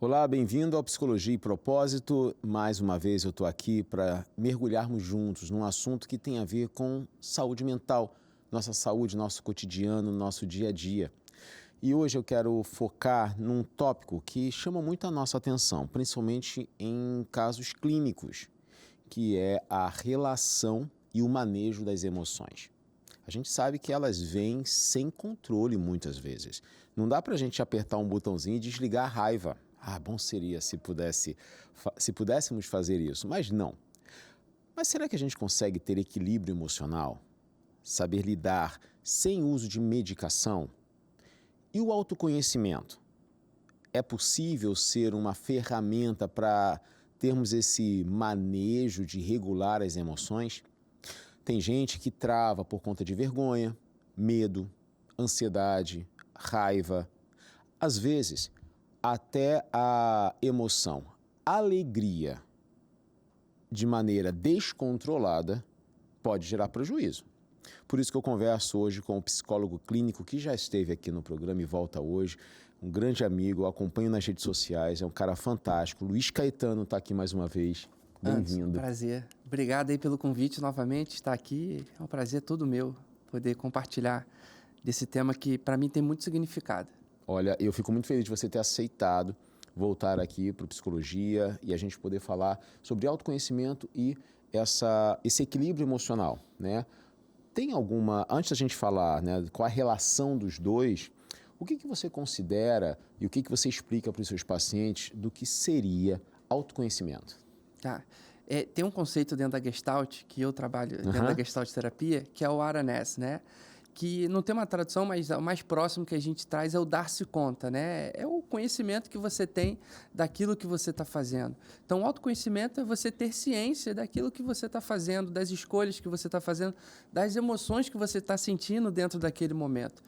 Olá, bem-vindo ao Psicologia e Propósito. Mais uma vez eu estou aqui para mergulharmos juntos num assunto que tem a ver com saúde mental, nossa saúde, nosso cotidiano, nosso dia a dia. E hoje eu quero focar num tópico que chama muito a nossa atenção, principalmente em casos clínicos, que é a relação e o manejo das emoções. A gente sabe que elas vêm sem controle muitas vezes. Não dá para a gente apertar um botãozinho e desligar a raiva. Bom seria se pudéssemos fazer isso, mas não. Mas será que a gente consegue ter equilíbrio emocional? Saber lidar sem uso de medicação? E o autoconhecimento? É possível ser uma ferramenta para termos esse manejo de regular as emoções? Tem gente que trava por conta de vergonha, medo, ansiedade, raiva. Às vezes, até a emoção, alegria, de maneira descontrolada, pode gerar prejuízo. Por isso que eu converso hoje com o psicólogo clínico que já esteve aqui no programa e volta hoje, um grande amigo, eu acompanho nas redes sociais, é um cara fantástico. Luiz Caetano está aqui mais uma vez. Bem-vindo. Prazer. Obrigado aí pelo convite novamente, estar aqui. É um prazer todo meu poder compartilhar desse tema que para mim tem muito significado. Olha, eu fico muito feliz de você ter aceitado voltar aqui para o Psicologia e a gente poder falar sobre autoconhecimento e esse equilíbrio emocional, né? Tem alguma, antes da gente falar, né, qual a relação dos dois, o que você considera e o que você explica para os seus pacientes do que seria autoconhecimento? Tá. Tem um conceito dentro da Gestalt, que eu trabalho dentro da Gestalt terapia, que é o awareness, né? Que não tem uma tradução, mas o mais próximo que a gente traz é o dar-se conta, né? É o conhecimento que você tem daquilo que você está fazendo. Então, o autoconhecimento é você ter ciência daquilo que você está fazendo, das escolhas que você está fazendo, das emoções que você está sentindo dentro daquele momento.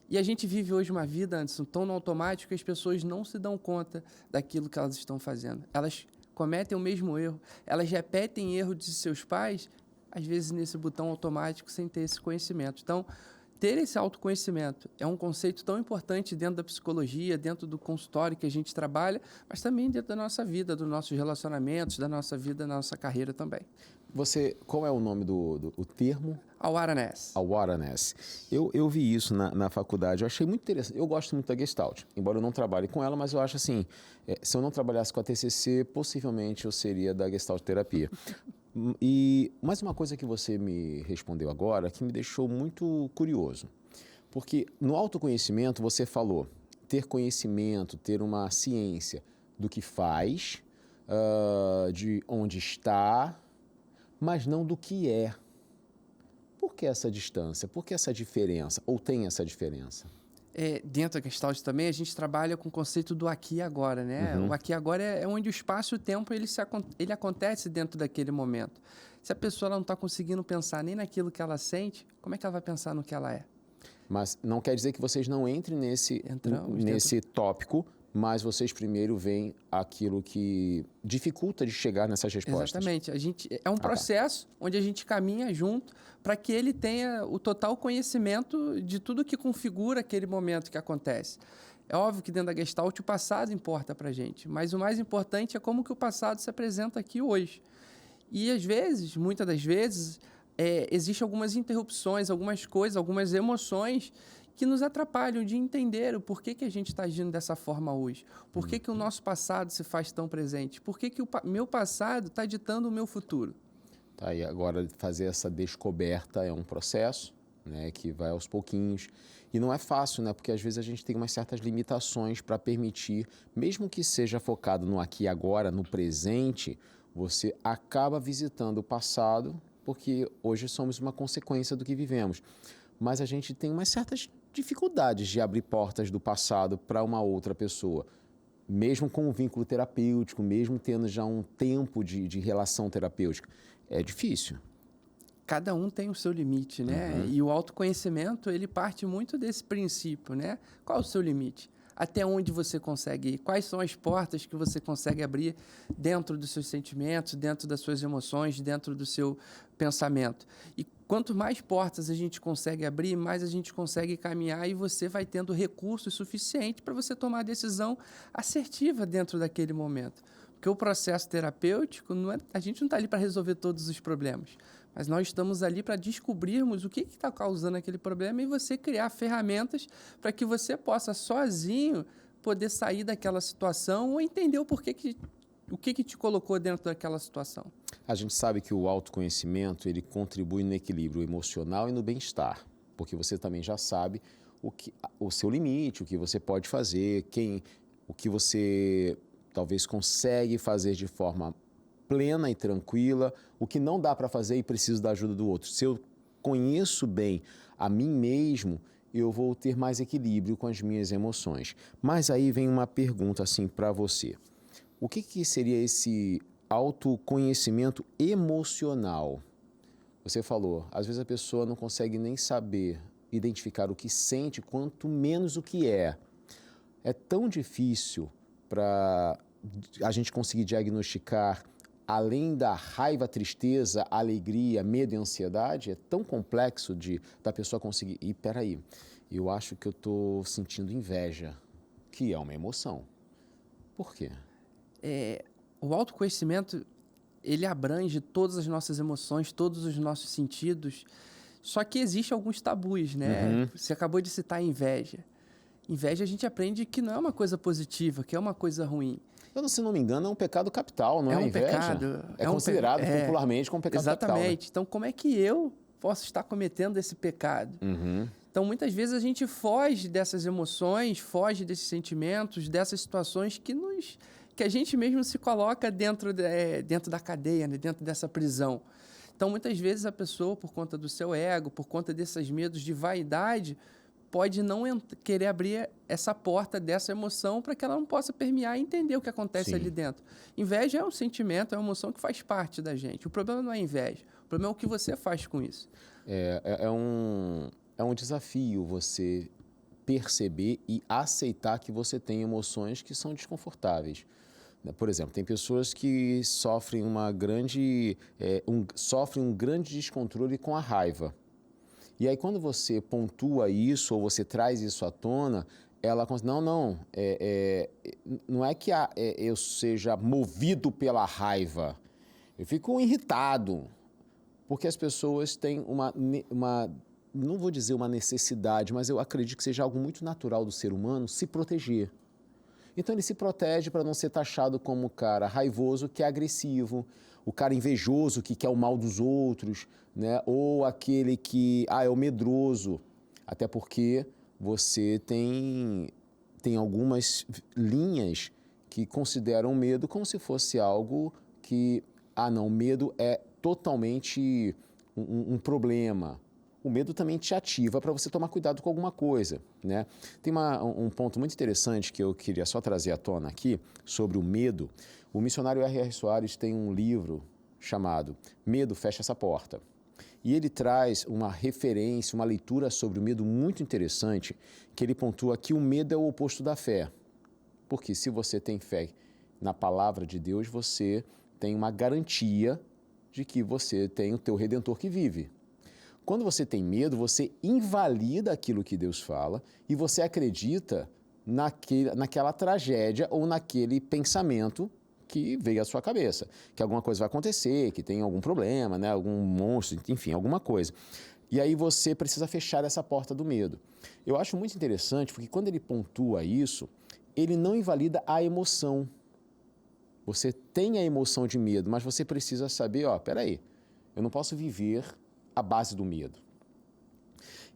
E a gente vive hoje uma vida, Anderson, tão no automático que as pessoas não se dão conta daquilo que elas estão fazendo. Elas cometem o mesmo erro, elas repetem erros de seus pais, às vezes nesse botão automático, sem ter esse conhecimento. Então, ter esse autoconhecimento é um conceito tão importante dentro da psicologia, dentro do consultório que a gente trabalha, mas também dentro da nossa vida, dos nossos relacionamentos, da nossa vida, da nossa carreira também. Qual é o nome do termo? Awareness. Awareness. Eu vi isso na faculdade, eu achei muito interessante. Eu gosto muito da Gestalt, embora eu não trabalhe com ela, mas eu acho assim, se eu não trabalhasse com a TCC, possivelmente eu seria da Gestalt terapia. E mais uma coisa que você me respondeu agora que me deixou muito curioso, porque no autoconhecimento você falou ter conhecimento, ter uma ciência do que faz, de onde está, mas não do que é. Por que essa distância? Por que essa diferença? Ou tem essa diferença? Dentro da Gestalt também, a gente trabalha com o conceito do aqui e agora, né? O aqui e agora é onde o espaço e o tempo ele acontece dentro daquele momento. Se a pessoa não está conseguindo pensar nem naquilo que ela sente, como é que ela vai pensar no que ela é? Mas não quer dizer que vocês não entrem nesse tópico, mas vocês primeiro veem aquilo que dificulta de chegar nessas respostas. Exatamente. É um processo onde a gente caminha junto para que ele tenha o total conhecimento de tudo que configura aquele momento que acontece. É óbvio que dentro da Gestalt o passado importa para a gente, mas o mais importante é como que o passado se apresenta aqui hoje. E às vezes, muitas das vezes, existem algumas interrupções, algumas coisas, algumas emoções que nos atrapalham de entender o porquê que a gente está agindo dessa forma hoje. Por que o nosso passado se faz tão presente? Por que o meu passado está ditando o meu futuro? Tá, e agora fazer essa descoberta é um processo, né, que vai aos pouquinhos. E não é fácil, né, porque às vezes a gente tem umas certas limitações para permitir, mesmo que seja focado no aqui e agora, no presente, você acaba visitando o passado, porque hoje somos uma consequência do que vivemos. Mas a gente tem umas certas dificuldades de abrir portas do passado para uma outra pessoa, mesmo com um vínculo terapêutico, mesmo tendo já um tempo de relação terapêutica. É difícil. Cada um tem o seu limite, né? E o autoconhecimento, ele parte muito desse princípio, né? Qual é o seu limite? Até onde você consegue ir? Quais são as portas que você consegue abrir dentro dos seus sentimentos, dentro das suas emoções, dentro do seu pensamento? E quanto mais portas a gente consegue abrir, mais a gente consegue caminhar e você vai tendo recursos suficientes para você tomar a decisão assertiva dentro daquele momento. Porque o processo terapêutico, a gente não está ali para resolver todos os problemas, mas nós estamos ali para descobrirmos o que está causando aquele problema e você criar ferramentas para que você possa sozinho poder sair daquela situação ou entender o que te colocou dentro daquela situação. A gente sabe que o autoconhecimento, ele contribui no equilíbrio emocional e no bem-estar, porque você também já sabe o seu limite, o que você pode fazer, o que você talvez consegue fazer de forma plena e tranquila, o que não dá para fazer e preciso da ajuda do outro. Se eu conheço bem a mim mesmo, eu vou ter mais equilíbrio com as minhas emoções. Mas aí vem uma pergunta assim para você. O que seria esse autoconhecimento emocional? Você falou, às vezes a pessoa não consegue nem saber identificar o que sente, quanto menos o que é. É tão difícil para a gente conseguir diagnosticar, além da raiva, tristeza, alegria, medo e ansiedade, é tão complexo da pessoa conseguir... E peraí, eu acho que eu estou sentindo inveja, que é uma emoção. Por quê? O autoconhecimento, ele abrange todas as nossas emoções, todos os nossos sentidos, só que existem alguns tabus, né? Uhum. Você acabou de citar a inveja. Inveja a gente aprende que não é uma coisa positiva, que é uma coisa ruim. Se não me engano, é um pecado capital, não é? É um inveja? pecado. É considerado popularmente como pecado capital. Exatamente. Então, como é que eu posso estar cometendo esse pecado? Uhum. Então, muitas vezes a gente foge dessas emoções, foge desses sentimentos, dessas situações que a gente mesmo se coloca dentro da cadeia, né? Dentro dessa prisão. Então, muitas vezes a pessoa, por conta do seu ego, por conta desses medos de vaidade, pode não querer abrir essa porta dessa emoção para que ela não possa permear e entender o que acontece Sim. ali dentro. Inveja é um sentimento, é uma emoção que faz parte da gente. O problema não é a inveja, o problema é o que você faz com isso. É um desafio você perceber e aceitar que você tem emoções que são desconfortáveis. Por exemplo, tem pessoas que sofrem sofrem um grande descontrole com a raiva. E aí, quando você pontua isso, ou você traz isso à tona, ela considera, não é que eu seja movido pela raiva. Eu fico irritado, porque as pessoas têm não vou dizer uma necessidade, mas eu acredito que seja algo muito natural do ser humano se proteger. Então, ele se protege para não ser taxado como o cara raivoso que é agressivo, o cara invejoso que quer o mal dos outros, né? Ou aquele que é o medroso. Até porque você tem algumas linhas que consideram o medo como se fosse algo que, não, o medo é totalmente um problema. O medo também te ativa para você tomar cuidado com alguma coisa, né? Tem um ponto muito interessante que eu queria só trazer à tona aqui, sobre o medo. O missionário R.R. Soares tem um livro chamado Medo, Fecha Essa Porta. E ele traz uma referência, uma leitura sobre o medo muito interessante, que ele pontua que o medo é o oposto da fé. Porque se você tem fé na palavra de Deus, você tem uma garantia de que você tem o teu Redentor que vive. Quando você tem medo, você invalida aquilo que Deus fala e você acredita naquela tragédia ou naquele pensamento que veio à sua cabeça, que alguma coisa vai acontecer, que tem algum problema, né? Algum monstro, enfim, alguma coisa. E aí você precisa fechar essa porta do medo. Eu acho muito interessante porque quando ele pontua isso, ele não invalida a emoção. Você tem a emoção de medo, mas você precisa saber, peraí, eu não posso viver à base do medo.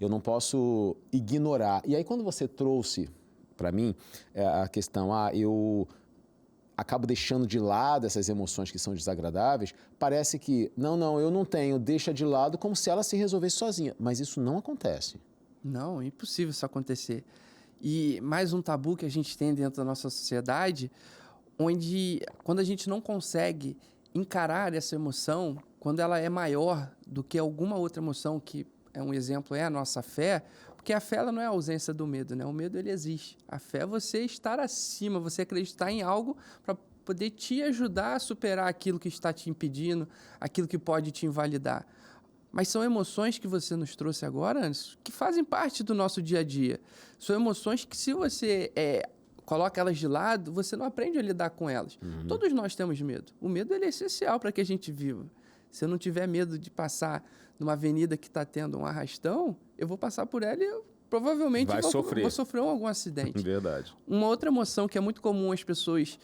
Eu não posso ignorar. E aí quando você trouxe para mim a questão, eu acabo deixando de lado essas emoções que são desagradáveis, parece que, não, eu não tenho, deixa de lado como se ela se resolvesse sozinha. Mas isso não acontece. Não, é impossível isso acontecer. E mais um tabu que a gente tem dentro da nossa sociedade, onde quando a gente não consegue encarar essa emoção, quando ela é maior do que alguma outra emoção, que é um exemplo, é a nossa fé, porque a fé ela não é a ausência do medo, né? O medo ele existe. A fé é você estar acima, você acreditar em algo para poder te ajudar a superar aquilo que está te impedindo, aquilo que pode te invalidar. Mas são emoções que você nos trouxe agora, Anderson, que fazem parte do nosso dia a dia. São emoções que, se você coloca elas de lado, você não aprende a lidar com elas. Todos nós temos medo. O medo ele é essencial para que a gente viva. Se eu não tiver medo de passar numa avenida que está tendo um arrastão, eu vou passar por ela e eu provavelmente vou sofrer algum acidente. Verdade. Uma outra emoção que é muito comum as pessoas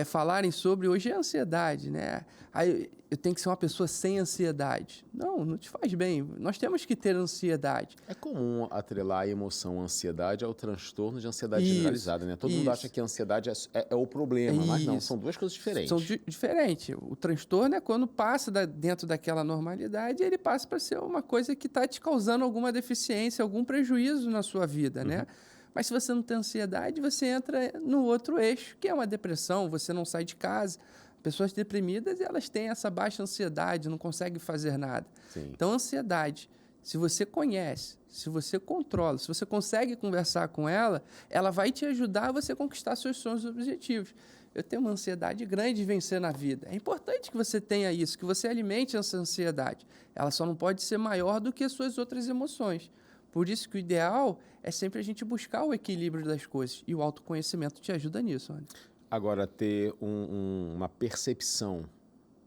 falarem sobre hoje é a ansiedade, né? Aí eu tenho que ser uma pessoa sem ansiedade. Não te faz bem. Nós temos que ter ansiedade. É comum atrelar a emoção, a ansiedade ao transtorno de ansiedade generalizada, né? Todo mundo acha que a ansiedade é o problema, mas não, são duas coisas diferentes. São diferentes. O transtorno é quando passa dentro daquela normalidade, ele passa para ser uma coisa que está te causando alguma deficiência, algum prejuízo na sua vida, né? Mas se você não tem ansiedade, você entra no outro eixo, que é uma depressão, você não sai de casa. Pessoas deprimidas, elas têm essa baixa ansiedade, não conseguem fazer nada. Sim. Então, ansiedade, se você conhece, se você controla, se você consegue conversar com ela, ela vai te ajudar a você conquistar seus sonhos e objetivos. Eu tenho uma ansiedade grande de vencer na vida. É importante que você tenha isso, que você alimente essa ansiedade. Ela só não pode ser maior do que as suas outras emoções. Por isso que o ideal é sempre a gente buscar o equilíbrio das coisas. E o autoconhecimento te ajuda nisso, André. Agora, ter uma percepção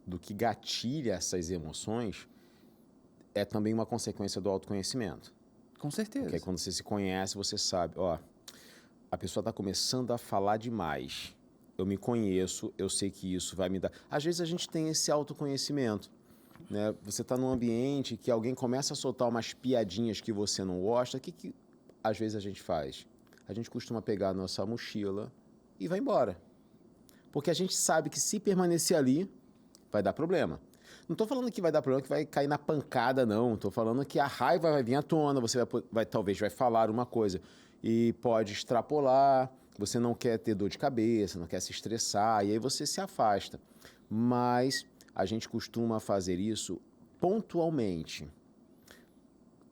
do que gatilha essas emoções é também uma consequência do autoconhecimento. Com certeza. Porque aí, quando você se conhece, você sabe, a pessoa está começando a falar demais. Eu me conheço, eu sei que isso vai me dar... Às vezes a gente tem esse autoconhecimento, né? Você está num ambiente que alguém começa a soltar umas piadinhas que você não gosta, o que às vezes a gente faz? A gente costuma pegar a nossa mochila e vai embora. Porque a gente sabe que se permanecer ali, vai dar problema. Não estou falando que vai dar problema, que vai cair na pancada, não. Estou falando que a raiva vai vir à tona, você talvez vai falar uma coisa e pode extrapolar, você não quer ter dor de cabeça, não quer se estressar, e aí você se afasta. Mas a gente costuma fazer isso pontualmente.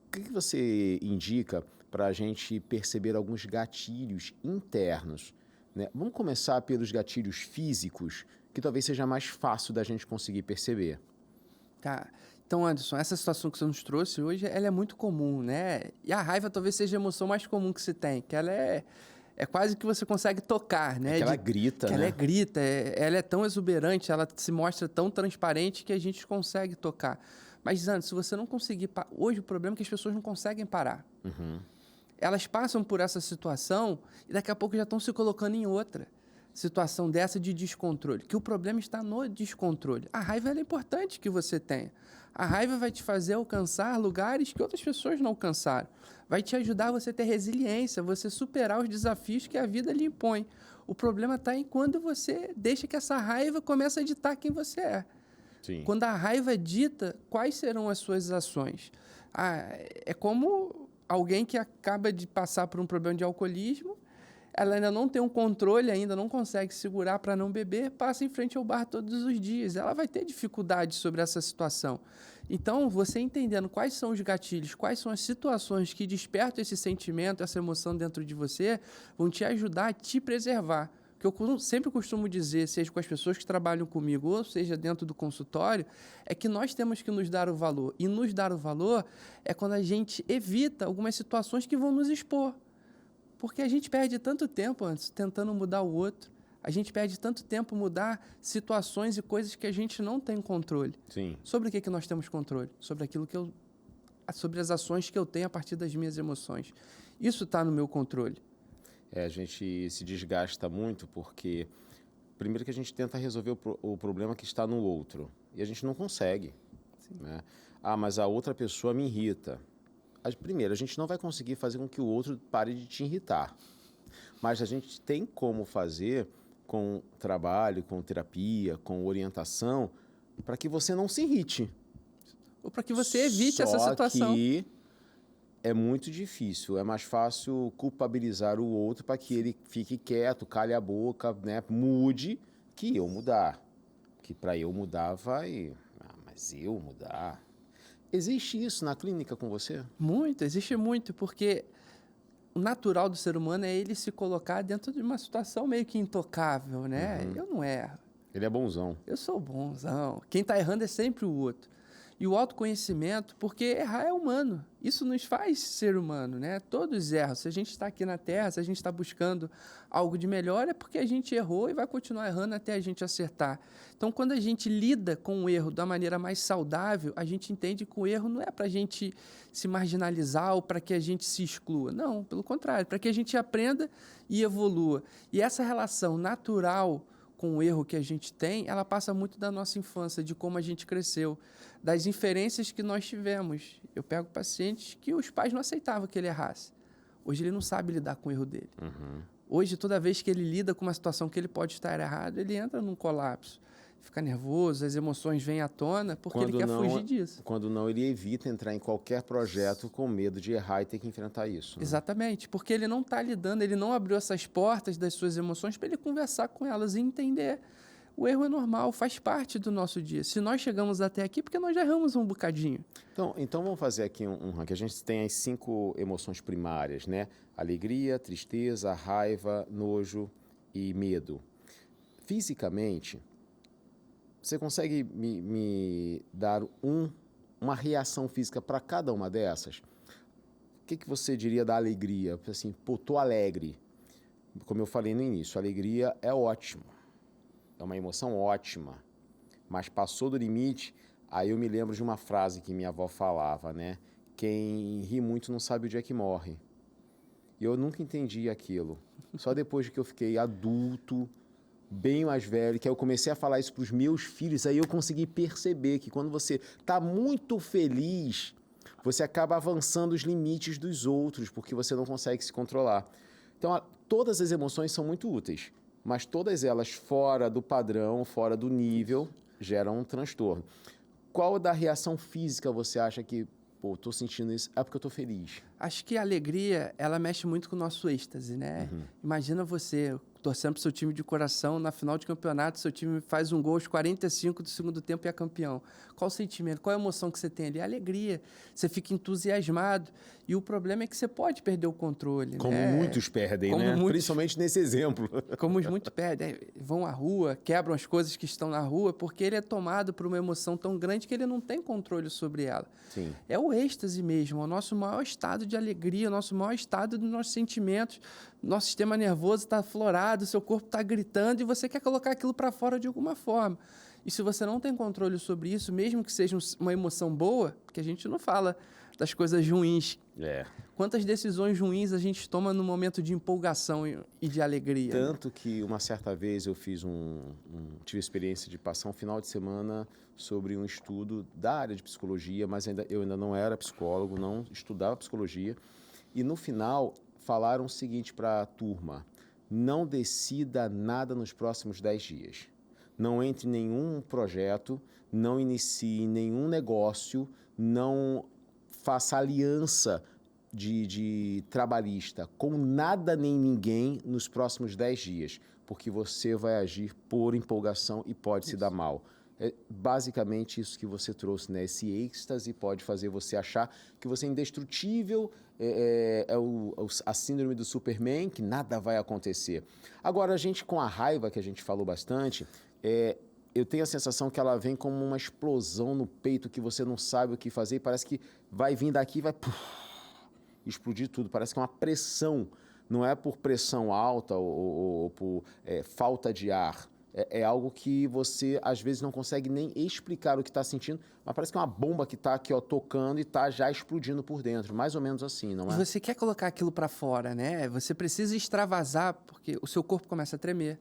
O que você indica para a gente perceber alguns gatilhos internos? Né? Vamos começar pelos gatilhos físicos, que talvez seja mais fácil da gente conseguir perceber. Tá. Então, Anderson, essa situação que você nos trouxe hoje, ela é muito comum, né? E a raiva talvez seja a emoção mais comum que se tem, que ela é quase que você consegue tocar, né? Que ela grita, né? Ela grita, ela é tão exuberante, ela se mostra tão transparente que a gente consegue tocar. Mas, Anderson, se você não conseguir... Hoje o problema é que as pessoas não conseguem parar. Elas passam por essa situação e daqui a pouco já estão se colocando em outra situação dessa de descontrole, que o problema está no descontrole. A raiva é importante que você tenha. A raiva vai te fazer alcançar lugares que outras pessoas não alcançaram. Vai te ajudar a você ter resiliência, você superar os desafios que a vida lhe impõe. O problema está em quando você deixa que essa raiva comece a ditar quem você é. Sim. Quando a raiva dita, quais serão as suas ações? É como alguém que acaba de passar por um problema de alcoolismo, ela ainda não tem um controle, ainda não consegue segurar para não beber, passa em frente ao bar todos os dias. Ela vai ter dificuldade sobre essa situação. Então, você entendendo quais são os gatilhos, quais são as situações que despertam esse sentimento, essa emoção dentro de você, vão te ajudar a te preservar. O que eu sempre costumo dizer, seja com as pessoas que trabalham comigo, ou seja dentro do consultório, é que nós temos que nos dar o valor. E nos dar o valor é quando a gente evita algumas situações que vão nos expor. Porque a gente perde tanto tempo antes tentando mudar o outro. A gente perde tanto tempo mudar situações e coisas que a gente não tem controle. Sim. Sobre o que nós temos controle? Sobre aquilo sobre as ações que eu tenho a partir das minhas emoções. Isso está no meu controle. A gente se desgasta muito porque, primeiro que a gente tenta resolver o problema que está no outro e a gente não consegue. Né? Mas a outra pessoa me irrita. Primeiro, a gente não vai conseguir fazer com que o outro pare de te irritar. Mas a gente tem como fazer com trabalho, com terapia, com orientação, para que você não se irrite. Ou para que você evite essa situação. Só que é muito difícil. É mais fácil culpabilizar o outro para que ele fique quieto, cale a boca, né, mude, que eu mudar. Que para eu mudar vai... mas eu mudar... Existe isso na clínica com você? Muito, existe muito, porque o natural do ser humano é ele se colocar dentro de uma situação meio que intocável, né? Eu não erro. Ele é bonzão. Eu sou bonzão. Quem está errando é sempre o outro. E o autoconhecimento, porque errar é humano. Isso nos faz ser humano, né? Todos erram. Se a gente está aqui na Terra, se a gente está buscando algo de melhor, é porque a gente errou e vai continuar errando até a gente acertar. Então, quando a gente lida com o erro da maneira mais saudável, a gente entende que o erro não é para a gente se marginalizar ou para que a gente se exclua. Não, pelo contrário, para que a gente aprenda e evolua. E essa relação natural com o erro que a gente tem, ela passa muito da nossa infância, de como a gente cresceu, das inferências que nós tivemos. Eu pego pacientes que os pais não aceitavam que ele errasse. Hoje ele não sabe lidar com o erro dele. Hoje, toda vez que ele lida com uma situação que ele pode estar errado, ele entra num colapso. Fica nervoso, as emoções vêm à tona, porque ele quer fugir disso. Quando não, ele evita entrar em qualquer projeto com medo de errar e ter que enfrentar isso. Né? Exatamente, porque ele não está lidando, ele não abriu essas portas das suas emoções para ele conversar com elas e entender. O erro é normal, faz parte do nosso dia. Se nós chegamos até aqui, porque nós já erramos um bocadinho. Então vamos fazer aqui um ranking. A gente tem as 5 emoções primárias, né? Alegria, tristeza, raiva, nojo e medo. Fisicamente, você consegue me dar uma reação física para cada uma dessas? O que você diria da alegria? Assim, pô, tô alegre. Como eu falei no início, a alegria é ótimo. É uma emoção ótima. Mas passou do limite, aí eu me lembro de uma frase que minha avó falava, né? Quem ri muito não sabe o dia que morre. E eu nunca entendi aquilo. Só depois que eu fiquei adulto, bem mais velho, que aí eu comecei a falar isso para os meus filhos, aí eu consegui perceber que quando você está muito feliz, você acaba avançando os limites dos outros, porque você não consegue se controlar. Então, todas as emoções são muito úteis, mas todas elas fora do padrão, fora do nível, geram um transtorno. Qual da reação física você acha que, pô, tô sentindo isso, é porque eu tô feliz? Acho que a alegria, ela mexe muito com o nosso êxtase, né? Imagina você torcendo pro seu time de coração, na final de campeonato, seu time faz um gol aos 45 do segundo tempo e é campeão. Qual o sentimento, qual a emoção que você tem ali? A alegria, você fica entusiasmado. E o problema é que você pode perder o controle, Como né? muitos perdem, né? Principalmente nesse exemplo. Como muitos perdem, vão à rua, quebram as coisas que estão na rua, porque ele é tomado por uma emoção tão grande que ele não tem controle sobre ela. Sim. É o êxtase mesmo, é o nosso maior estado de alegria, o nosso maior estado dos nossos sentimentos. Nosso sistema nervoso está aflorado, seu corpo está gritando e você quer colocar aquilo para fora de alguma forma. E se você não tem controle sobre isso, mesmo que seja uma emoção boa, porque a gente não fala das coisas ruins. Quantas decisões ruins a gente toma no momento de empolgação e de alegria? Tanto que uma certa vez eu fiz tive a experiência de passar um final de semana sobre um estudo da área de psicologia, mas eu ainda não era psicólogo, não estudava psicologia. E no final falaram o seguinte para a turma: não decida nada nos próximos 10 dias. Não entre em nenhum projeto, não inicie nenhum negócio, não faça aliança de trabalhista com nada nem ninguém nos próximos 10 dias, porque você vai agir por empolgação e pode se dar mal. É basicamente isso que você trouxe, né? Esse êxtase pode fazer você achar que você é indestrutível, a síndrome do Superman, que nada vai acontecer. Agora, a gente, com a raiva, que a gente falou bastante, eu tenho a sensação que ela vem como uma explosão no peito, que você não sabe o que fazer, e parece que vai vir daqui e vai explodir tudo. Parece que é uma pressão, não é por pressão alta ou por falta de ar. É algo que você, às vezes, não consegue nem explicar o que está sentindo, mas parece que é uma bomba que está aqui, ó, tocando e está já explodindo por dentro. Mais ou menos assim, não é? E você quer colocar aquilo para fora, né? Você precisa extravasar, porque o seu corpo começa a tremer.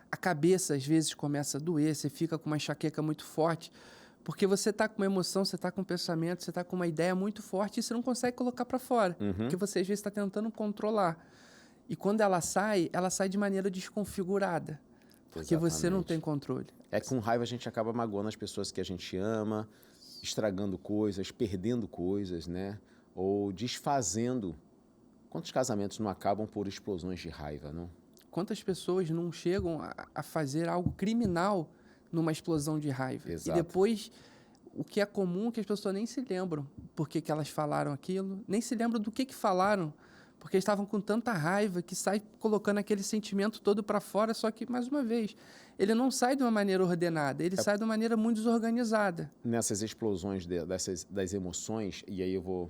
A cabeça, às vezes, começa a doer, você fica com uma enxaqueca muito forte, porque você está com uma emoção, você está com um pensamento, você está com uma ideia muito forte e você não consegue colocar para fora, porque você, às vezes, está tentando controlar. E quando ela sai de maneira desconfigurada. Porque você não tem controle. Com raiva a gente acaba magoando as pessoas que a gente ama, estragando coisas, perdendo coisas, né? Ou desfazendo. Quantos casamentos não acabam por explosões de raiva, não? Quantas pessoas não chegam a fazer algo criminal numa explosão de raiva? Exato. E depois, o que é comum é que as pessoas nem se lembram por que elas falaram aquilo, nem se lembram do que falaram. porque eles estavam com tanta raiva que sai colocando aquele sentimento todo para fora, só que, mais uma vez, ele não sai de uma maneira ordenada, ele sai de uma maneira muito desorganizada. Nessas explosões das emoções, e aí eu vou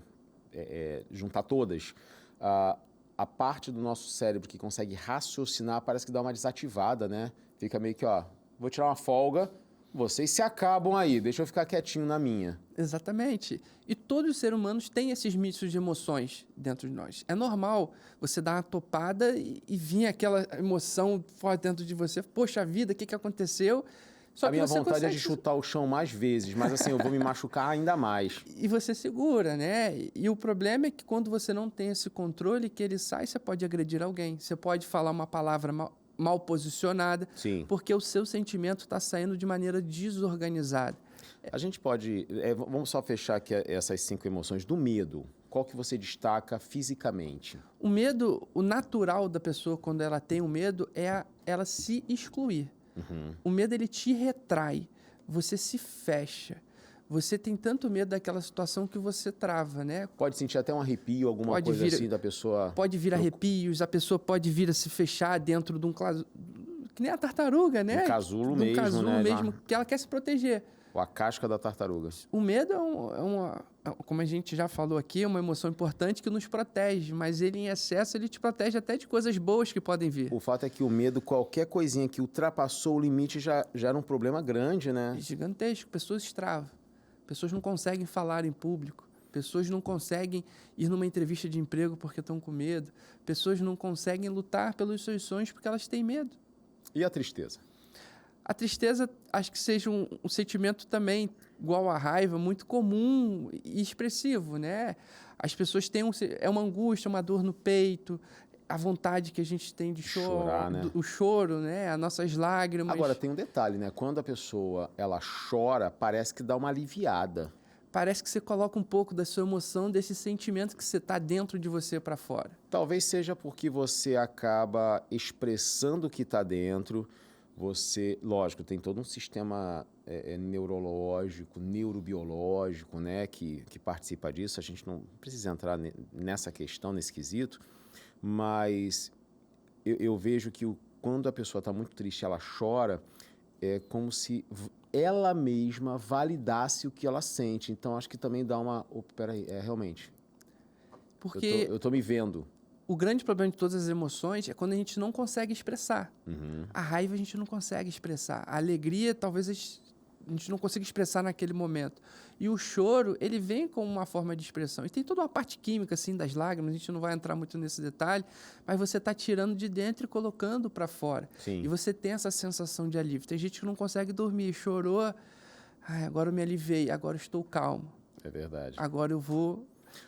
juntar todas, a parte do nosso cérebro que consegue raciocinar parece que dá uma desativada, né? Fica meio que, ó, vou tirar uma folga, vocês se acabam aí, deixa eu ficar quietinho na minha. Exatamente. E todos os seres humanos têm esses mistos de emoções dentro de nós. É normal você dar uma topada e vir aquela emoção forte dentro de você. Poxa vida, o que aconteceu? Só A que minha você vontade é consegue de chutar o chão mais vezes, mas assim, eu vou me machucar ainda mais. E você segura, né? E o problema é que quando você não tem esse controle, que ele sai, você pode agredir alguém. Você pode falar uma palavra mal posicionada, Sim. porque o seu sentimento está saindo de maneira desorganizada. A gente pode... vamos só fechar aqui essas 5 emoções do medo. Qual que você destaca fisicamente? O medo, o natural da pessoa quando ela tem o medo é ela se excluir. Uhum. O medo, ele te retrai, você se fecha. Você tem tanto medo daquela situação que você trava, né? Pode sentir até um arrepio, alguma coisa assim da pessoa... Pode vir arrepios, a pessoa pode vir a se fechar dentro de um casulo, que nem a tartaruga, né? Um casulo de um mesmo, casulo né? mesmo, que ela quer se proteger. Ou a casca da tartaruga. O medo como a gente já falou aqui, é uma emoção importante que nos protege, mas ele em excesso, ele te protege até de coisas boas que podem vir. O fato é que o medo, qualquer coisinha que ultrapassou o limite já era um problema grande, né? Gigantesco, pessoas extravam. Pessoas não conseguem falar em público. Pessoas não conseguem ir numa entrevista de emprego porque estão com medo. Pessoas não conseguem lutar pelos seus sonhos porque elas têm medo. E a tristeza? A tristeza, acho que seja um sentimento também, igual a raiva, muito comum e expressivo, né? As pessoas têm uma angústia, uma dor no peito, a vontade que a gente tem de chorar, né? O choro, né? As nossas lágrimas. Agora, tem um detalhe, né? Quando a pessoa ela chora, parece que dá uma aliviada. Parece que você coloca um pouco da sua emoção, desse sentimento que você está dentro de você para fora. Talvez seja porque você acaba expressando o que está dentro. Você, lógico, tem todo um sistema neurológico, neurobiológico, né, que participa disso. A gente não precisa entrar nessa questão, nesse quesito, mas eu vejo que quando a pessoa está muito triste, ela chora, é como se ela mesma validasse o que ela sente. Então, acho que também dá uma... peraí, realmente, Porque eu tô me vendo. o grande problema de todas as emoções é quando a gente não consegue expressar. Uhum. A raiva a gente não consegue expressar. A alegria, talvez a gente não consiga expressar naquele momento. E o choro, ele vem como uma forma de expressão. E tem toda uma parte química, assim, das lágrimas, a gente não vai entrar muito nesse detalhe, mas você está tirando de dentro e colocando para fora. Sim. E você tem essa sensação de alívio. Tem gente que não consegue dormir, chorou, agora eu me aliviei, agora eu estou calmo. É verdade. Agora eu vou...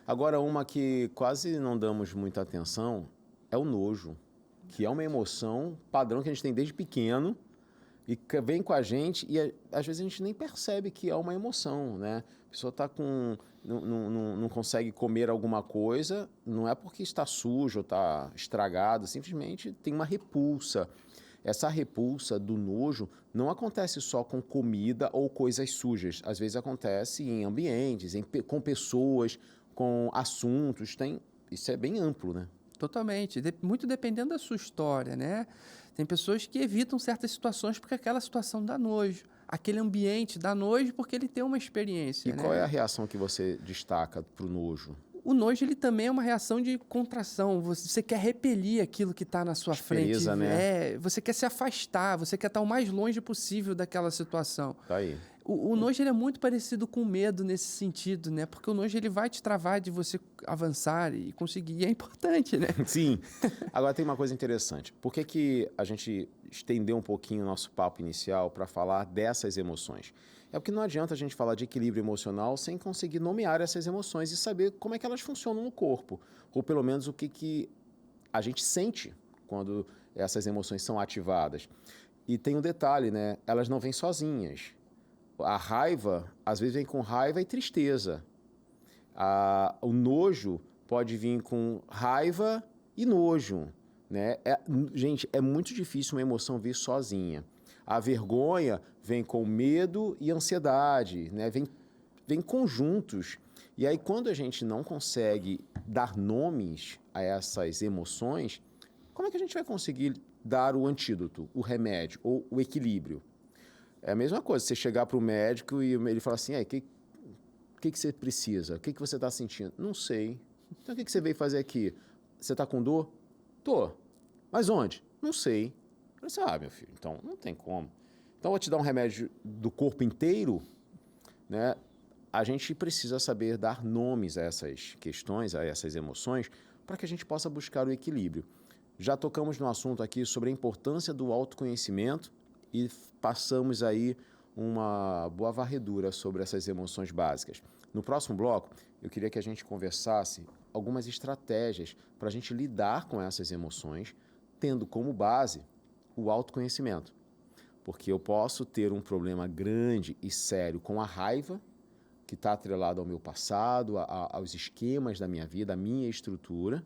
Agora, uma que quase não damos muita atenção é o nojo, que é uma emoção padrão que a gente tem desde pequeno e que vem com a gente e às vezes a gente nem percebe que é uma emoção, né? A pessoa está com... não consegue comer alguma coisa, não é porque está sujo ou está estragado, simplesmente tem uma repulsa. Essa repulsa do nojo não acontece só com comida ou coisas sujas. Às vezes acontece em ambientes, com pessoas, com assuntos. Isso é bem amplo, né? Totalmente. Muito dependendo da sua história, né? Tem pessoas que evitam certas situações porque aquela situação dá nojo. Aquele ambiente dá nojo porque ele tem uma experiência, E né? qual é a reação que você destaca para o nojo? O nojo, ele também é uma reação de contração. Você quer repelir aquilo que está na sua Aspereza, frente. né? Você quer se afastar, você quer estar o mais longe possível daquela situação. Tá aí. O nojo, ele é muito parecido com o medo nesse sentido, né? Porque o nojo, ele vai te travar de você avançar e conseguir. E é importante, né? Sim. Agora tem uma coisa interessante. Por que a gente estendeu um pouquinho o nosso papo inicial para falar dessas emoções? É porque não adianta a gente falar de equilíbrio emocional sem conseguir nomear essas emoções e saber como é que elas funcionam no corpo. Ou pelo menos o que a gente sente quando essas emoções são ativadas. E tem um detalhe, né? Elas não vêm sozinhas. A raiva, às vezes, vem com raiva e tristeza. O nojo pode vir com raiva e nojo, né? Gente, é muito difícil uma emoção vir sozinha. A vergonha vem com medo e ansiedade, né? Vem conjuntos. E aí, quando a gente não consegue dar nomes a essas emoções, como é que a gente vai conseguir dar o antídoto, o remédio ou o equilíbrio? É a mesma coisa, você chegar para o médico e ele falar assim, o que você precisa? O que você está sentindo? Não sei. Então, o que você veio fazer aqui? Você está com dor? Tô. Mas onde? Não sei. Eu disse, meu filho, então não tem como. Então, eu vou te dar um remédio do corpo inteiro, né? A gente precisa saber dar nomes a essas questões, a essas emoções, para que a gente possa buscar o equilíbrio. Já tocamos no assunto aqui sobre a importância do autoconhecimento e passamos aí uma boa varredura sobre essas emoções básicas. No próximo bloco, eu queria que a gente conversasse algumas estratégias para a gente lidar com essas emoções, tendo como base o autoconhecimento. Porque eu posso ter um problema grande e sério com a raiva, que está atrelado ao meu passado, aos esquemas da minha vida, à minha estrutura.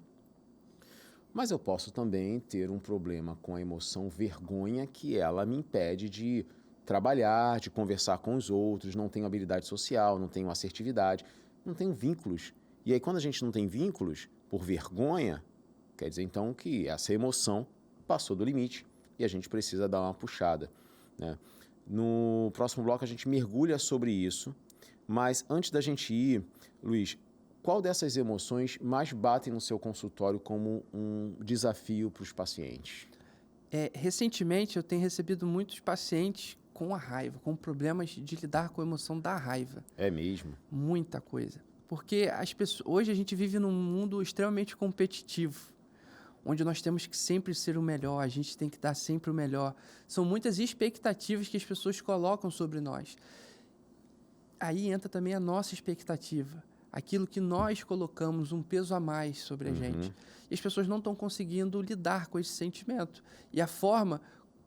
Mas eu posso também ter um problema com a emoção vergonha, que ela me impede de trabalhar, de conversar com os outros, não tenho habilidade social, não tenho assertividade, não tenho vínculos. E aí, quando a gente não tem vínculos, por vergonha, quer dizer então que essa emoção passou do limite e a gente precisa dar uma puxada, né? No próximo bloco a gente mergulha sobre isso, mas antes da gente ir, Luiz, qual dessas emoções mais batem no seu consultório como um desafio para os pacientes? Recentemente eu tenho recebido muitos pacientes com a raiva, com problemas de lidar com a emoção da raiva. É mesmo? Muita coisa. Porque as pessoas, hoje a gente vive num mundo extremamente competitivo, onde nós temos que sempre ser o melhor, a gente tem que dar sempre o melhor. São muitas expectativas que as pessoas colocam sobre nós. Aí entra também a nossa expectativa, aquilo que nós colocamos um peso a mais sobre a gente. E as pessoas não estão conseguindo lidar com esse sentimento. E a forma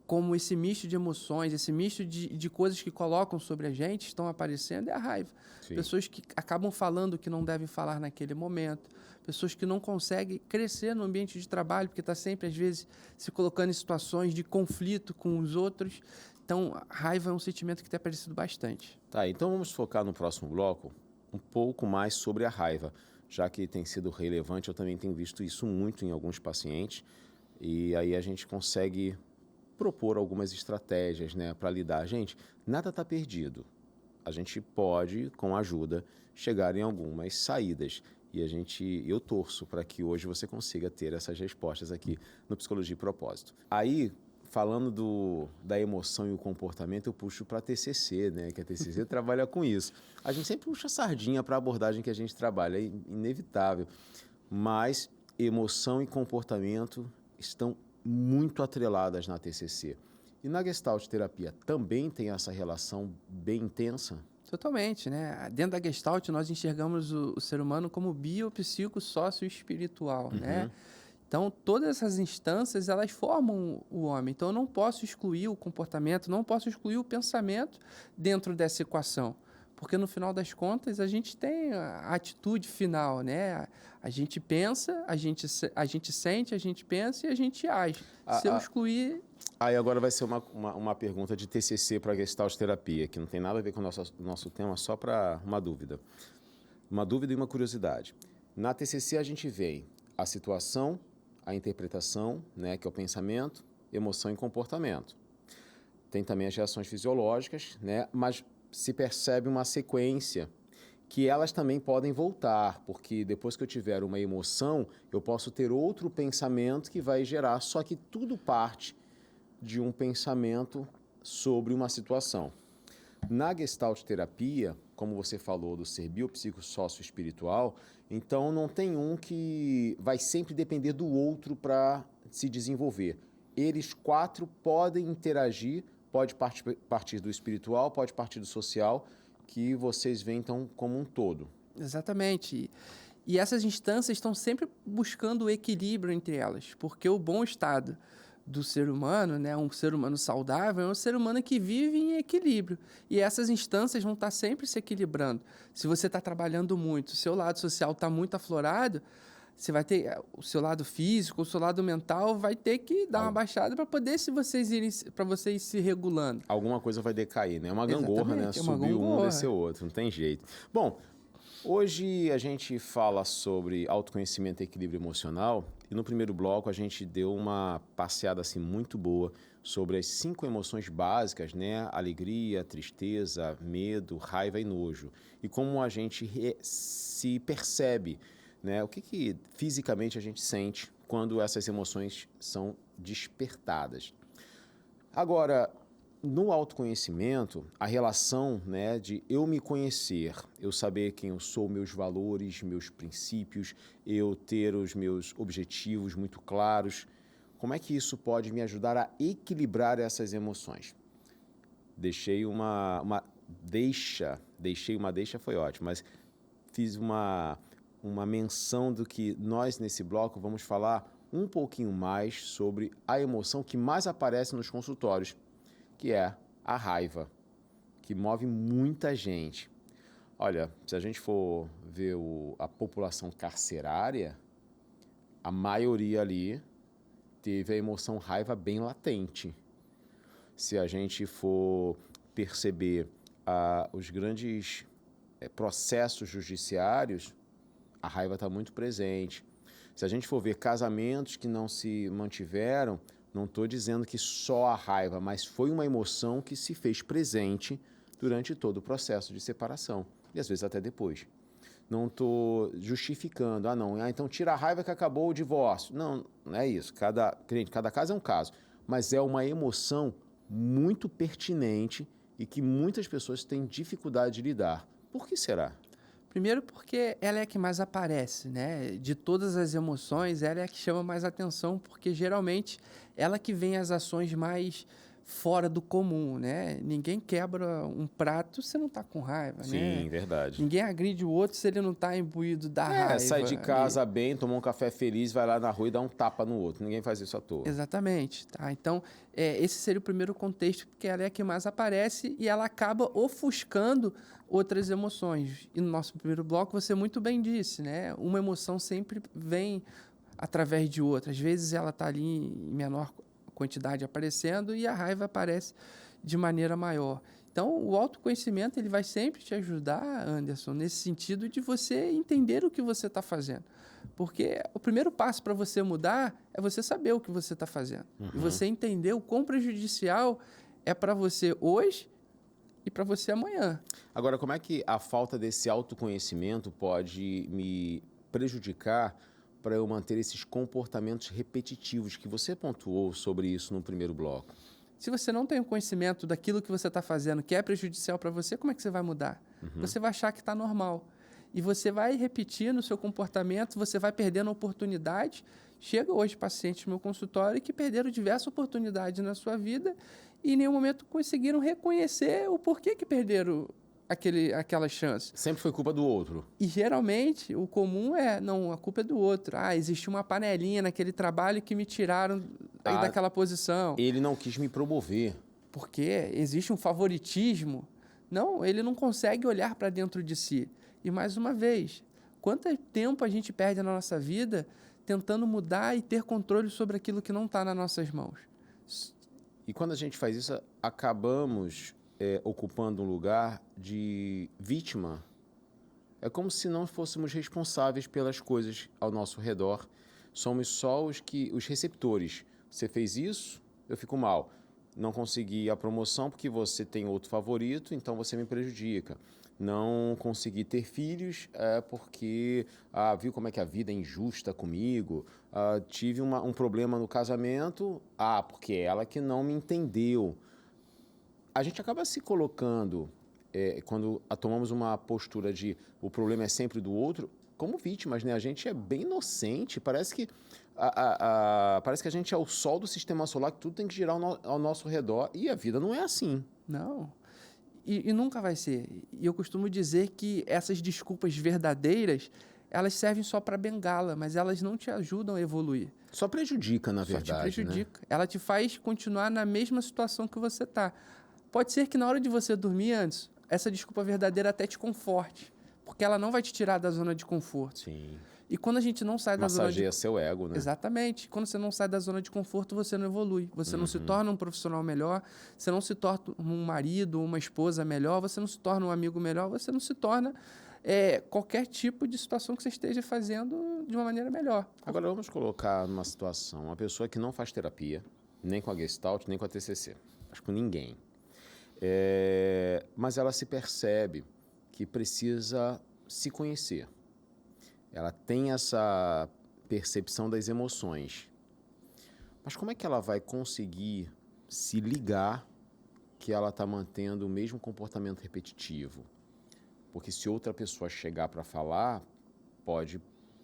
como esse misto de emoções, esse misto de coisas que colocam sobre a gente estão aparecendo é a raiva. Sim. Pessoas que acabam falando o que não devem falar naquele momento, pessoas que não conseguem crescer no ambiente de trabalho, porque está sempre, às vezes, se colocando em situações de conflito com os outros. Então, a raiva é um sentimento que tem aparecido bastante. Tá, então vamos focar no próximo bloco um pouco mais sobre a raiva, já que tem sido relevante, eu também tenho visto isso muito em alguns pacientes, e aí a gente consegue propor algumas estratégias, né, para lidar. Gente, nada está perdido. A gente pode, com ajuda, chegar em algumas saídas. E eu torço para que hoje você consiga ter essas respostas aqui no Psicologia e Propósito. Aí, falando da emoção e o comportamento, eu puxo para a TCC, né? Que a TCC trabalha com isso. A gente sempre puxa sardinha para a abordagem que a gente trabalha, é inevitável. Mas emoção e comportamento estão muito atreladas na TCC. E na Gestalt terapia também tem essa relação bem intensa? Totalmente, né? Dentro da Gestalt, nós enxergamos o ser humano como biopsico, sócio espiritual, né? Então, todas essas instâncias, elas formam o homem. Então, eu não posso excluir o comportamento, não posso excluir o pensamento dentro dessa equação. Porque, no final das contas, a gente tem a atitude final, né? A gente pensa, a gente sente, a gente pensa e a gente age. Se eu excluir... Aí agora vai ser uma pergunta de TCC para Gestalt terapia, que não tem nada a ver com o nosso tema, só para uma dúvida. Uma dúvida e uma curiosidade. Na TCC, a gente vê a situação, a interpretação, né, que é o pensamento, emoção e comportamento. Tem também as reações fisiológicas, né, mas se percebe uma sequência que elas também podem voltar, porque depois que eu tiver uma emoção, eu posso ter outro pensamento que vai gerar, só que tudo parte de um pensamento sobre uma situação. Na Gestalt terapia, como você falou do ser biopsicossócio-espiritual, então não tem um que vai sempre depender do outro para se desenvolver. Eles quatro podem interagir, pode partir do espiritual, pode partir do social, que vocês veem então como um todo. Exatamente. E essas instâncias estão sempre buscando o equilíbrio entre elas, porque o bom estado do ser humano, né, um ser humano saudável, é um ser humano que vive em equilíbrio. E essas instâncias vão estar sempre se equilibrando. Se você está trabalhando muito, o seu lado social está muito aflorado, você vai ter o seu lado físico, o seu lado mental vai ter que dar uma baixada para poder vocês ir se regulando. Alguma coisa vai decair, né? É uma gangorra, né? Subir um, descer o outro, não tem jeito. Bom, Hoje a gente fala sobre autoconhecimento e equilíbrio emocional e no primeiro bloco a gente deu uma passeada assim muito boa sobre as 5 emoções básicas, né? Alegria, tristeza, medo, raiva e nojo. E como a gente se percebe, né? O que fisicamente a gente sente quando essas emoções são despertadas. Agora, no autoconhecimento, a relação, né, de eu me conhecer, eu saber quem eu sou, meus valores, meus princípios, eu ter os meus objetivos muito claros, como é que isso pode me ajudar a equilibrar essas emoções? Deixei uma deixa foi ótimo, mas fiz uma menção do que nós nesse bloco vamos falar um pouquinho mais sobre a emoção que mais aparece nos consultórios, que é a raiva, que move muita gente. Olha, se a gente for ver a população carcerária, a maioria ali teve a emoção raiva bem latente. Se a gente for perceber os grandes processos judiciários, a raiva está muito presente. Se a gente for ver casamentos que não se mantiveram, não estou dizendo que só a raiva, mas foi uma emoção que se fez presente durante todo o processo de separação. E às vezes até depois. Não estou justificando. Então tira a raiva que acabou o divórcio. Não, não é isso. Cada caso é um caso. Mas é uma emoção muito pertinente e que muitas pessoas têm dificuldade de lidar. Por que será? Primeiro porque ela é a que mais aparece, né? De todas as emoções, ela é a que chama mais atenção, porque geralmente ela que vem as ações mais fora do comum, né? Ninguém quebra um prato se não tá com raiva, né? Sim, verdade. Ninguém agride o outro se ele não tá imbuído da raiva. Sai de casa bem, tomou um café feliz, vai lá na rua e dá um tapa no outro. Ninguém faz isso à toa. Exatamente, tá? Então, esse seria o primeiro contexto, porque ela é a que mais aparece e ela acaba ofuscando outras emoções. E no nosso primeiro bloco, você muito bem disse, né? Uma emoção sempre vem através de outra. Às vezes ela está ali em menor quantidade aparecendo e a raiva aparece de maneira maior. Então, o autoconhecimento ele vai sempre te ajudar, Anderson, nesse sentido de você entender o que você está fazendo. Porque o primeiro passo para você mudar é você saber o que você está fazendo. E você entender o quão prejudicial é para você hoje e para você amanhã. Agora, como é que a falta desse autoconhecimento pode me prejudicar para eu manter esses comportamentos repetitivos que você pontuou sobre isso no primeiro bloco? Se você não tem o conhecimento daquilo que você está fazendo que é prejudicial para você, como é que você vai mudar? Você vai achar que está normal. E você vai repetir no seu comportamento, você vai perdendo oportunidades. Chega hoje pacientes no meu consultório que perderam diversas oportunidades na sua vida e em nenhum momento conseguiram reconhecer o porquê que perderam aquela chance. Sempre foi culpa do outro. E geralmente o comum é, não, a culpa é do outro. Existiu uma panelinha naquele trabalho que me tiraram daquela posição. Ele não quis me promover. Porque existe um favoritismo. Não, ele não consegue olhar para dentro de si. E mais uma vez, quanto tempo a gente perde na nossa vida tentando mudar e ter controle sobre aquilo que não está nas nossas mãos? E quando a gente faz isso, acabamos ocupando um lugar de vítima. É como se não fôssemos responsáveis pelas coisas ao nosso redor. Somos só os receptores. Você fez isso, eu fico mal. Não consegui a promoção porque você tem outro favorito, então você me prejudica. Não consegui ter filhos porque viu como é que a vida é injusta comigo. Tive um problema no casamento, porque é ela que não me entendeu. A gente acaba se colocando, quando tomamos uma postura de o problema é sempre do outro, como vítimas, né? A gente é bem inocente, parece que a gente é o sol do sistema solar, que tudo tem que girar ao nosso redor, e a vida não é assim. Não, e nunca vai ser. E eu costumo dizer que essas desculpas verdadeiras, elas servem só para bengala, mas elas não te ajudam a evoluir. Só prejudica, na verdade. Só te prejudica. Né? Ela te faz continuar na mesma situação que você está. Pode ser que na hora de você dormir antes, essa desculpa verdadeira até te conforte, porque ela não vai te tirar da zona de conforto. Sim. E quando a gente não sai da zona de... Massageia seu ego, né? Exatamente. Quando você não sai da zona de conforto, você não evolui. Você não se torna um profissional melhor, você não se torna um marido, uma esposa melhor, você não se torna um amigo melhor, você não se torna qualquer tipo de situação que você esteja fazendo de uma maneira melhor. Agora vamos colocar numa situação, uma pessoa que não faz terapia, nem com a Gestalt, nem com a TCC, acho que com ninguém. Mas ela se percebe que precisa se conhecer. Ela tem essa percepção das emoções. Mas como é que ela vai conseguir se ligar que ela está mantendo o mesmo comportamento repetitivo? Porque se outra pessoa chegar para falar, pode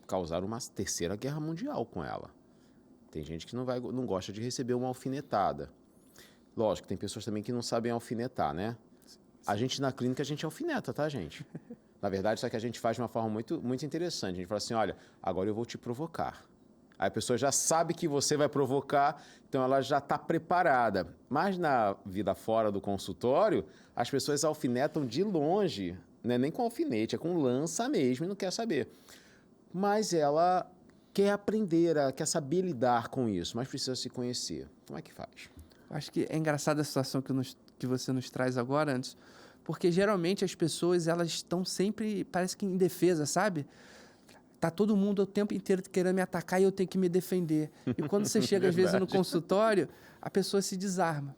causar uma terceira guerra mundial com ela. Tem gente que não gosta de receber uma alfinetada. Lógico, tem pessoas também que não sabem alfinetar, né? A gente na clínica, a gente alfineta, tá, gente? Na verdade, só que a gente faz de uma forma muito, muito interessante. A gente fala assim, olha, agora eu vou te provocar. Aí a pessoa já sabe que você vai provocar, então ela já está preparada. Mas na vida fora do consultório, as pessoas alfinetam de longe, né? Nem com alfinete, é com lança mesmo e não quer saber. Mas ela quer aprender, quer saber lidar com isso, mas precisa se conhecer. Como é que faz? Acho que é engraçada a situação que você nos traz agora, Anderson, porque geralmente as pessoas elas estão sempre, parece que em defesa, sabe? Tá todo mundo o tempo inteiro querendo me atacar e eu tenho que me defender. E quando você chega, às vezes, no consultório, a pessoa se desarma.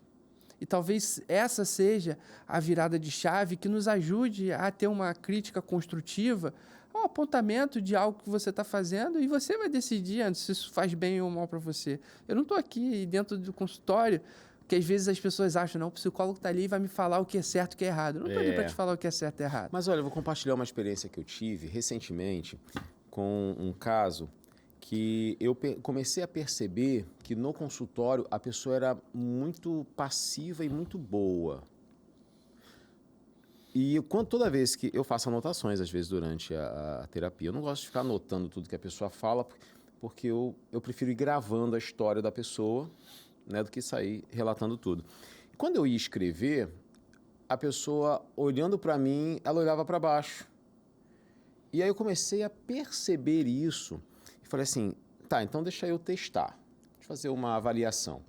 E talvez essa seja a virada de chave que nos ajude a ter uma crítica construtiva, um apontamento de algo que você está fazendo e você vai decidir antes se isso faz bem ou mal para você. Eu não estou aqui dentro do consultório, que às vezes as pessoas acham, não, o psicólogo está ali e vai me falar o que é certo e o que é errado. Eu não estou ali para te falar o que é certo e errado. Mas olha, eu vou compartilhar uma experiência que eu tive recentemente com um caso que eu comecei a perceber que no consultório a pessoa era muito passiva e muito boa. E toda vez que eu faço anotações, às vezes, durante a terapia, eu não gosto de ficar anotando tudo que a pessoa fala, porque eu prefiro ir gravando a história da pessoa, né, do que sair relatando tudo. Quando eu ia escrever, a pessoa, olhando para mim, ela olhava para baixo. E aí eu comecei a perceber isso e falei assim, tá, então deixa eu testar, deixa eu fazer uma avaliação.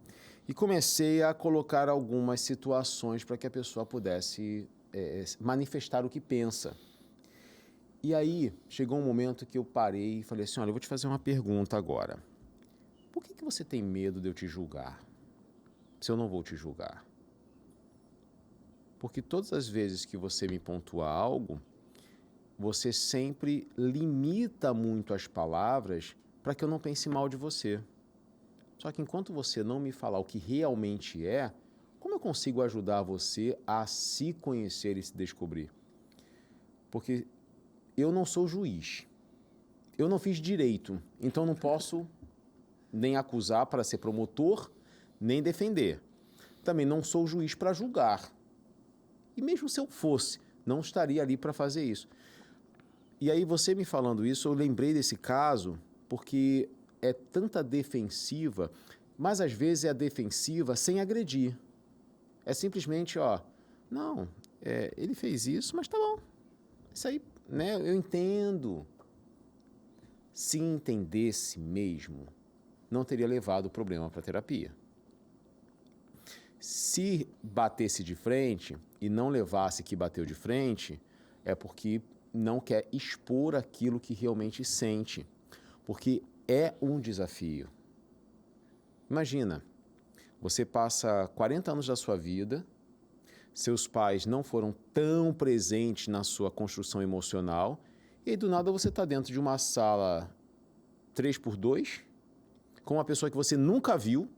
E comecei a colocar algumas situações para que a pessoa pudesse manifestar o que pensa. E aí chegou um momento que eu parei e falei assim, olha, eu vou te fazer uma pergunta agora. Por que você tem medo de eu te julgar, se eu não vou te julgar? Porque todas as vezes que você me pontua algo, você sempre limita muito as palavras para que eu não pense mal de você. Só que enquanto você não me falar o que realmente é, como eu consigo ajudar você a se conhecer e se descobrir? Porque eu não sou juiz. Eu não fiz direito, então não posso nem acusar para ser promotor, nem defender. Também não sou juiz para julgar. E mesmo se eu fosse, não estaria ali para fazer isso. E aí você me falando isso, eu lembrei desse caso, porque é tanta defensiva, mas às vezes é a defensiva sem agredir. É simplesmente, não, ele fez isso, mas tá bom. Isso aí, né, eu entendo. Se entendesse mesmo, não teria levado o problema para a terapia. Se batesse de frente e não levasse que bateu de frente, é porque não quer expor aquilo que realmente sente, porque é um desafio. Imagina, você passa 40 anos da sua vida, seus pais não foram tão presentes na sua construção emocional, e aí do nada você está dentro de uma sala 3x2, com uma pessoa que você nunca viu,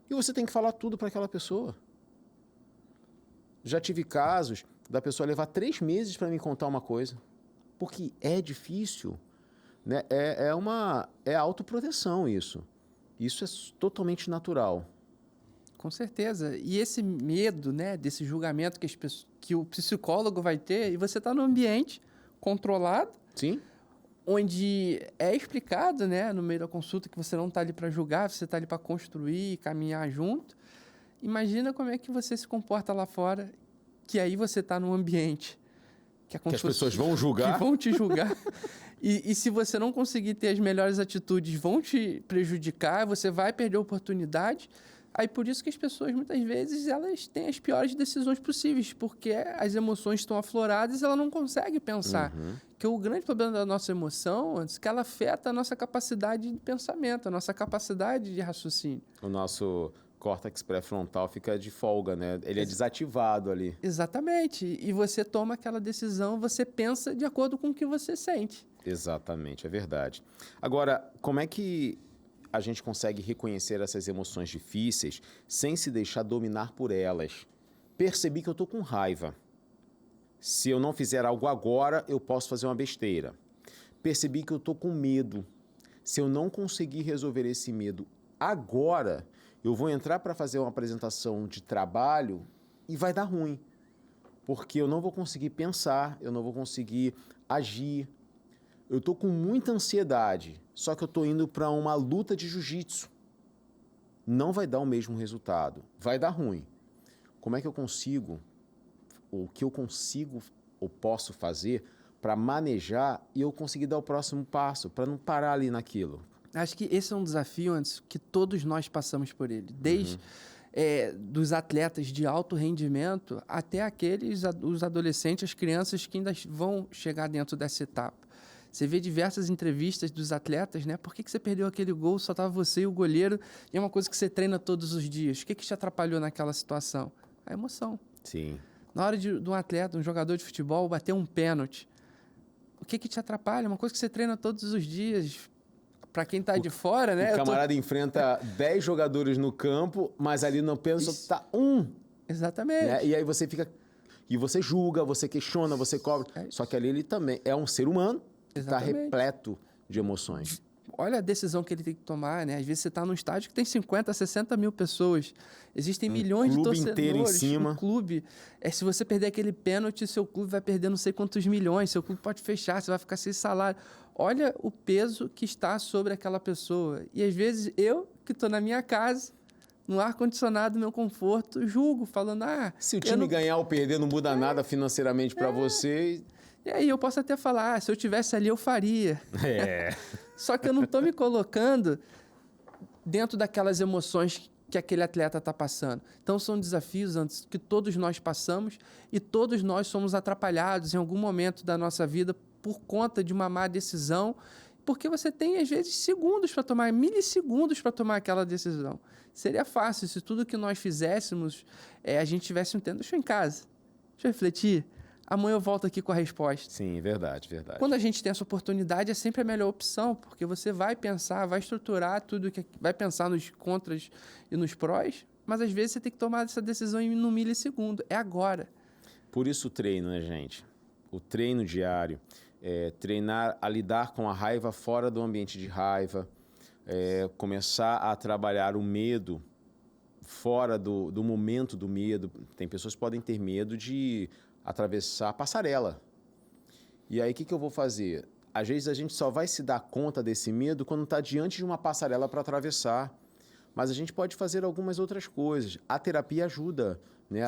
e você tem que falar tudo para aquela pessoa. Já tive casos da pessoa levar 3 meses para me contar uma coisa, porque é difícil, né? É autoproteção isso. Isso é totalmente natural. Com certeza. E esse medo, né, desse julgamento que o psicólogo vai ter, e você está num ambiente controlado, sim, onde é explicado, né, no meio da consulta que você não está ali para julgar, você está ali para construir, caminhar junto. Imagina como é que você se comporta lá fora, que aí você está num ambiente que as pessoas vão julgar. Que vão te julgar. E se você não conseguir ter as melhores atitudes, vão te prejudicar, você vai perder a oportunidade Aí por isso que as pessoas, muitas vezes, elas têm as piores decisões possíveis, porque as emoções estão afloradas e ela não consegue pensar. Que o grande problema da nossa emoção é que ela afeta a nossa capacidade de pensamento, a nossa capacidade de raciocínio. O nosso córtex pré-frontal fica de folga, né? Ele é desativado ali. Exatamente. E você toma aquela decisão, você pensa de acordo com o que você sente. Exatamente, é verdade. Agora, como é que a gente consegue reconhecer essas emoções difíceis sem se deixar dominar por elas? Percebi que eu estou com raiva. Se eu não fizer algo agora, eu posso fazer uma besteira. Percebi que eu estou com medo. Se eu não conseguir resolver esse medo agora, eu vou entrar para fazer uma apresentação de trabalho e vai dar ruim. Porque eu não vou conseguir pensar, eu não vou conseguir agir. Eu estou com muita ansiedade, só que eu estou indo para uma luta de jiu-jitsu. Não vai dar o mesmo resultado, vai dar ruim. Como é que eu consigo, o que eu consigo ou posso fazer para manejar e eu conseguir dar o próximo passo, para não parar ali naquilo? Acho que esse é um desafio, antes que todos nós passamos por ele. Desde dos atletas de alto rendimento até os adolescentes, as crianças que ainda vão chegar dentro dessa etapa. Você vê diversas entrevistas dos atletas, né? Por que você perdeu aquele gol? Só estava você e o goleiro. E é uma coisa que você treina todos os dias. O que te atrapalhou naquela situação? A emoção. Sim. Na hora de um atleta, um jogador de futebol, bater um pênalti, o que te atrapalha? Uma coisa que você treina todos os dias. Para quem está de fora, né? O camarada enfrenta 10 jogadores no campo, mas ali no pênalti só tá um. Exatamente. Né? E aí você fica... E você julga, você questiona, você cobra. Só que ali ele também é um ser humano. Está repleto de emoções. Olha a decisão que ele tem que tomar, né? Às vezes você está num estádio que tem 50, 60 mil pessoas. Existem milhões de torcedores. Inteiro em cima. Um clube. Se você perder aquele pênalti, seu clube vai perder não sei quantos milhões. Seu clube pode fechar, você vai ficar sem salário. Olha o peso que está sobre aquela pessoa. E às vezes eu, que estou na minha casa, no ar-condicionado, no meu conforto, julgo, falando... Se o time ganhar ou perder, não muda nada financeiramente para você... E aí eu posso até falar, se eu tivesse ali, eu faria. Só que eu não estou me colocando dentro daquelas emoções que aquele atleta está passando. Então, são desafios antes que todos nós passamos e todos nós somos atrapalhados em algum momento da nossa vida por conta de uma má decisão, porque você tem, às vezes, segundos para tomar, milissegundos para tomar aquela decisão. Seria fácil se tudo que nós fizéssemos, a gente tivesse um tempo. Deixa eu em casa, deixa eu refletir. Amanhã eu volto aqui com a resposta. Sim, verdade, verdade. Quando a gente tem essa oportunidade, é sempre a melhor opção, porque você vai pensar, vai estruturar tudo, vai pensar nos contras e nos prós, mas às vezes você tem que tomar essa decisão em um milissegundo. É agora. Por isso o treino, né, gente? O treino diário. Treinar a lidar com a raiva fora do ambiente de raiva. Começar a trabalhar o medo fora do momento do medo. Tem pessoas que podem ter medo de atravessar a passarela. E aí, o que eu vou fazer? Às vezes, a gente só vai se dar conta desse medo quando está diante de uma passarela para atravessar. Mas a gente pode fazer algumas outras coisas. A terapia ajuda, né?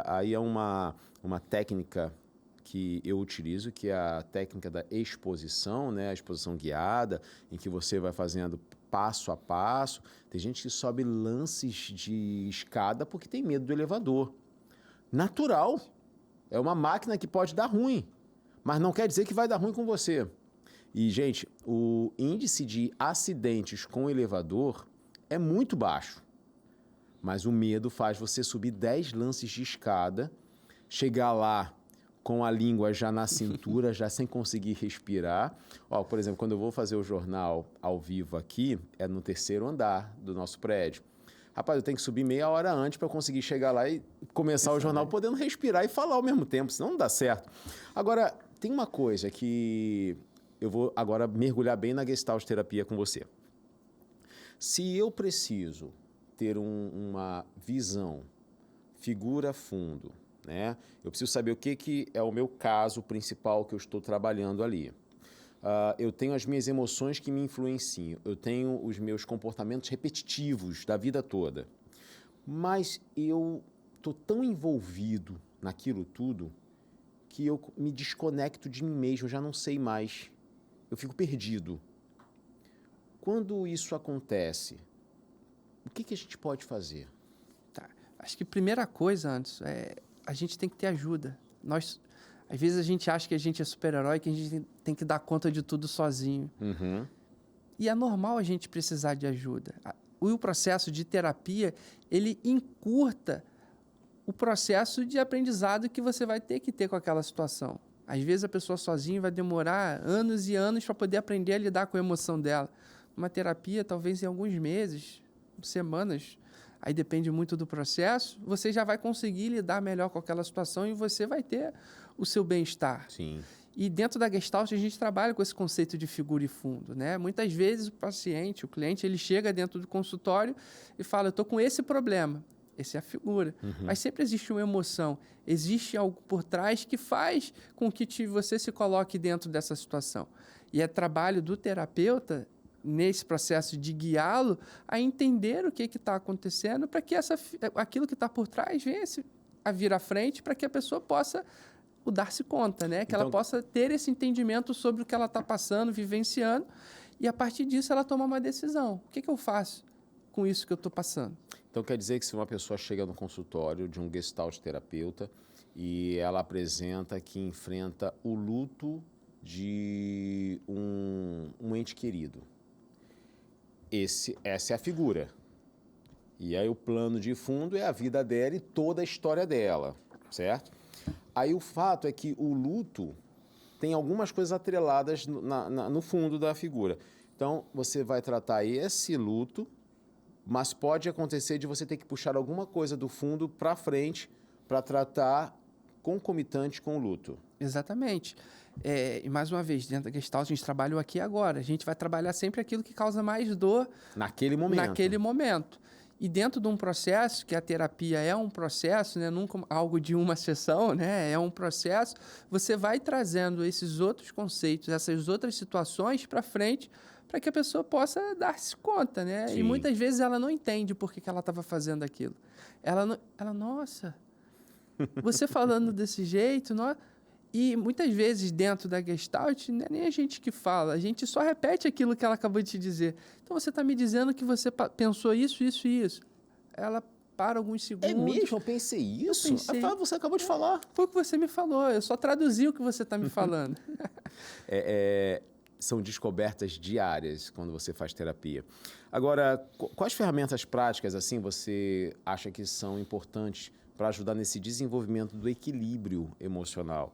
Aí é uma técnica que eu utilizo, que é a técnica da exposição, né? A exposição guiada, em que você vai fazendo passo a passo. Tem gente que sobe lances de escada porque tem medo do elevador. Natural. É uma máquina que pode dar ruim, mas não quer dizer que vai dar ruim com você. E, gente, o índice de acidentes com elevador é muito baixo. Mas o medo faz você subir 10 lances de escada, chegar lá com a língua já na cintura, já sem conseguir respirar. Por exemplo, quando eu vou fazer o jornal ao vivo aqui, é no 3º andar do nosso prédio. Rapaz, eu tenho que subir meia hora antes para conseguir chegar lá e começar o jornal podendo respirar e falar ao mesmo tempo, senão não dá certo. Agora, tem uma coisa que eu vou agora mergulhar bem na Gestalt terapia com você. Se eu preciso ter uma visão, figura fundo, né? Eu preciso saber o que é o meu caso principal que eu estou trabalhando ali. Eu tenho as minhas emoções que me influenciam, eu tenho os meus comportamentos repetitivos da vida toda. Mas eu estou tão envolvido naquilo tudo que eu me desconecto de mim mesmo, eu já não sei mais, eu fico perdido. Quando isso acontece, o que a gente pode fazer? Acho que a primeira coisa, Anderson, a gente tem que ter ajuda. Às vezes a gente acha que a gente é super-herói, que a gente tem que dar conta de tudo sozinho. Uhum. E é normal a gente precisar de ajuda. O processo de terapia, ele encurta o processo de aprendizado que você vai ter que ter com aquela situação. Às vezes a pessoa sozinha vai demorar anos e anos para poder aprender a lidar com a emoção dela. Uma terapia, talvez em alguns meses, semanas, aí depende muito do processo, você já vai conseguir lidar melhor com aquela situação e você vai ter o seu bem-estar. Sim. E dentro da Gestalt, a gente trabalha com esse conceito de figura e fundo, né? Muitas vezes o paciente, o cliente, ele chega dentro do consultório e fala, eu estou com esse problema. Essa é a figura. Uhum. Mas sempre existe uma emoção. Existe algo por trás que faz com que você se coloque dentro dessa situação. E é trabalho do terapeuta, nesse processo de guiá-lo, a entender o que está acontecendo para que aquilo que está por trás venha a vir à frente para que a pessoa possa dar-se conta, né? Que ela possa ter esse entendimento sobre o que ela está passando, vivenciando, e a partir disso ela toma uma decisão. O que eu faço com isso que eu estou passando? Então quer dizer que se uma pessoa chega no consultório de um Gestalt terapeuta e ela apresenta que enfrenta o luto de um ente querido, essa é a figura. E aí o plano de fundo é a vida dela e toda a história dela, certo? Aí o fato é que o luto tem algumas coisas atreladas no fundo da figura. Então, você vai tratar esse luto, mas pode acontecer de você ter que puxar alguma coisa do fundo para frente para tratar concomitante com o luto. Exatamente. E mais uma vez, dentro da Gestalt, a gente trabalha o aqui e agora. A gente vai trabalhar sempre aquilo que causa mais dor naquele momento. E dentro de um processo, que a terapia é um processo, né? Nunca algo de uma sessão, né? É um processo, você vai trazendo esses outros conceitos, essas outras situações para frente, para que a pessoa possa dar-se conta, né? Sim. E muitas vezes ela não entende por que ela estava fazendo aquilo. Nossa, você falando desse jeito, nossa. E muitas vezes dentro da Gestalt, não é nem a gente que fala, a gente só repete aquilo que ela acabou de te dizer. Então você está me dizendo que você pensou isso, isso e isso. Ela para alguns segundos. É mesmo? Eu pensei isso? Eu pensei. Você acabou de falar. Foi o que você me falou, eu só traduzi o que você está me falando. São descobertas diárias quando você faz terapia. Agora, quais ferramentas práticas assim você acha que são importantes para ajudar nesse desenvolvimento do equilíbrio emocional?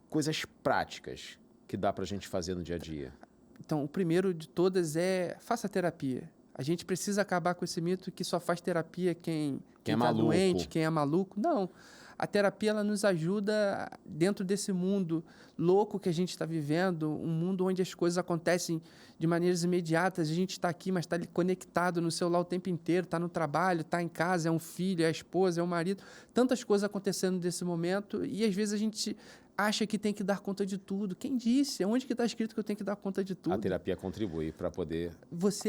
Coisas práticas que dá para a gente fazer no dia a dia. Então, o primeiro de todas é faça terapia. A gente precisa acabar com esse mito que só faz terapia quem está doente, quem é maluco. Não. A terapia ela nos ajuda dentro desse mundo louco que a gente está vivendo, um mundo onde as coisas acontecem de maneiras imediatas. A gente está aqui, mas está conectado no celular o tempo inteiro, está no trabalho, está em casa, é um filho, é a esposa, é o marido. Tantas coisas acontecendo nesse momento e às vezes a gente acha que tem que dar conta de tudo. Quem disse? Onde que está escrito que eu tenho que dar conta de tudo? A terapia contribui para poder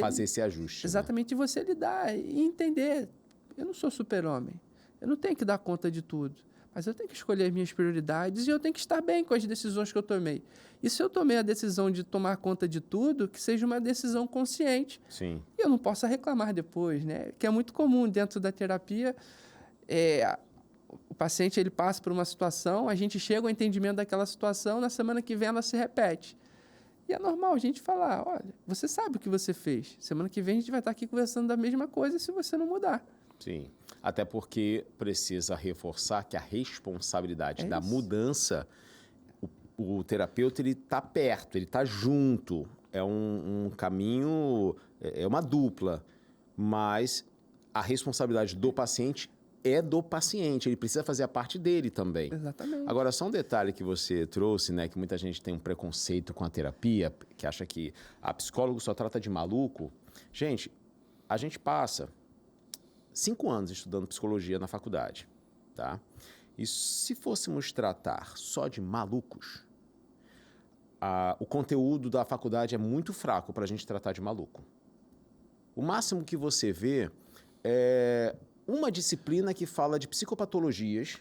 fazer esse ajuste. Exatamente, né? Você lidar e entender. Eu não sou super-homem. Eu não tenho que dar conta de tudo. Mas eu tenho que escolher as minhas prioridades e eu tenho que estar bem com as decisões que eu tomei. E se eu tomei a decisão de tomar conta de tudo, que seja uma decisão consciente. Sim. E eu não possa reclamar depois, né? Que é muito comum dentro da terapia. O paciente ele passa por uma situação, a gente chega ao entendimento daquela situação, na semana que vem ela se repete. E é normal a gente falar, olha, você sabe o que você fez. Semana que vem a gente vai estar aqui conversando da mesma coisa se você não mudar. Sim, até porque precisa reforçar que a responsabilidade da mudança, o terapeuta ele está perto, ele está junto, é um caminho, é uma dupla, mas a responsabilidade do paciente é do paciente, ele precisa fazer a parte dele também. Exatamente. Agora, só um detalhe que você trouxe, né, que muita gente tem um preconceito com a terapia, que acha que a psicólogo só trata de maluco. Gente, a gente passa 5 anos estudando psicologia na faculdade, tá? E se fôssemos tratar só de malucos, o conteúdo da faculdade é muito fraco para a gente tratar de maluco. O máximo que você vê é uma disciplina que fala de psicopatologias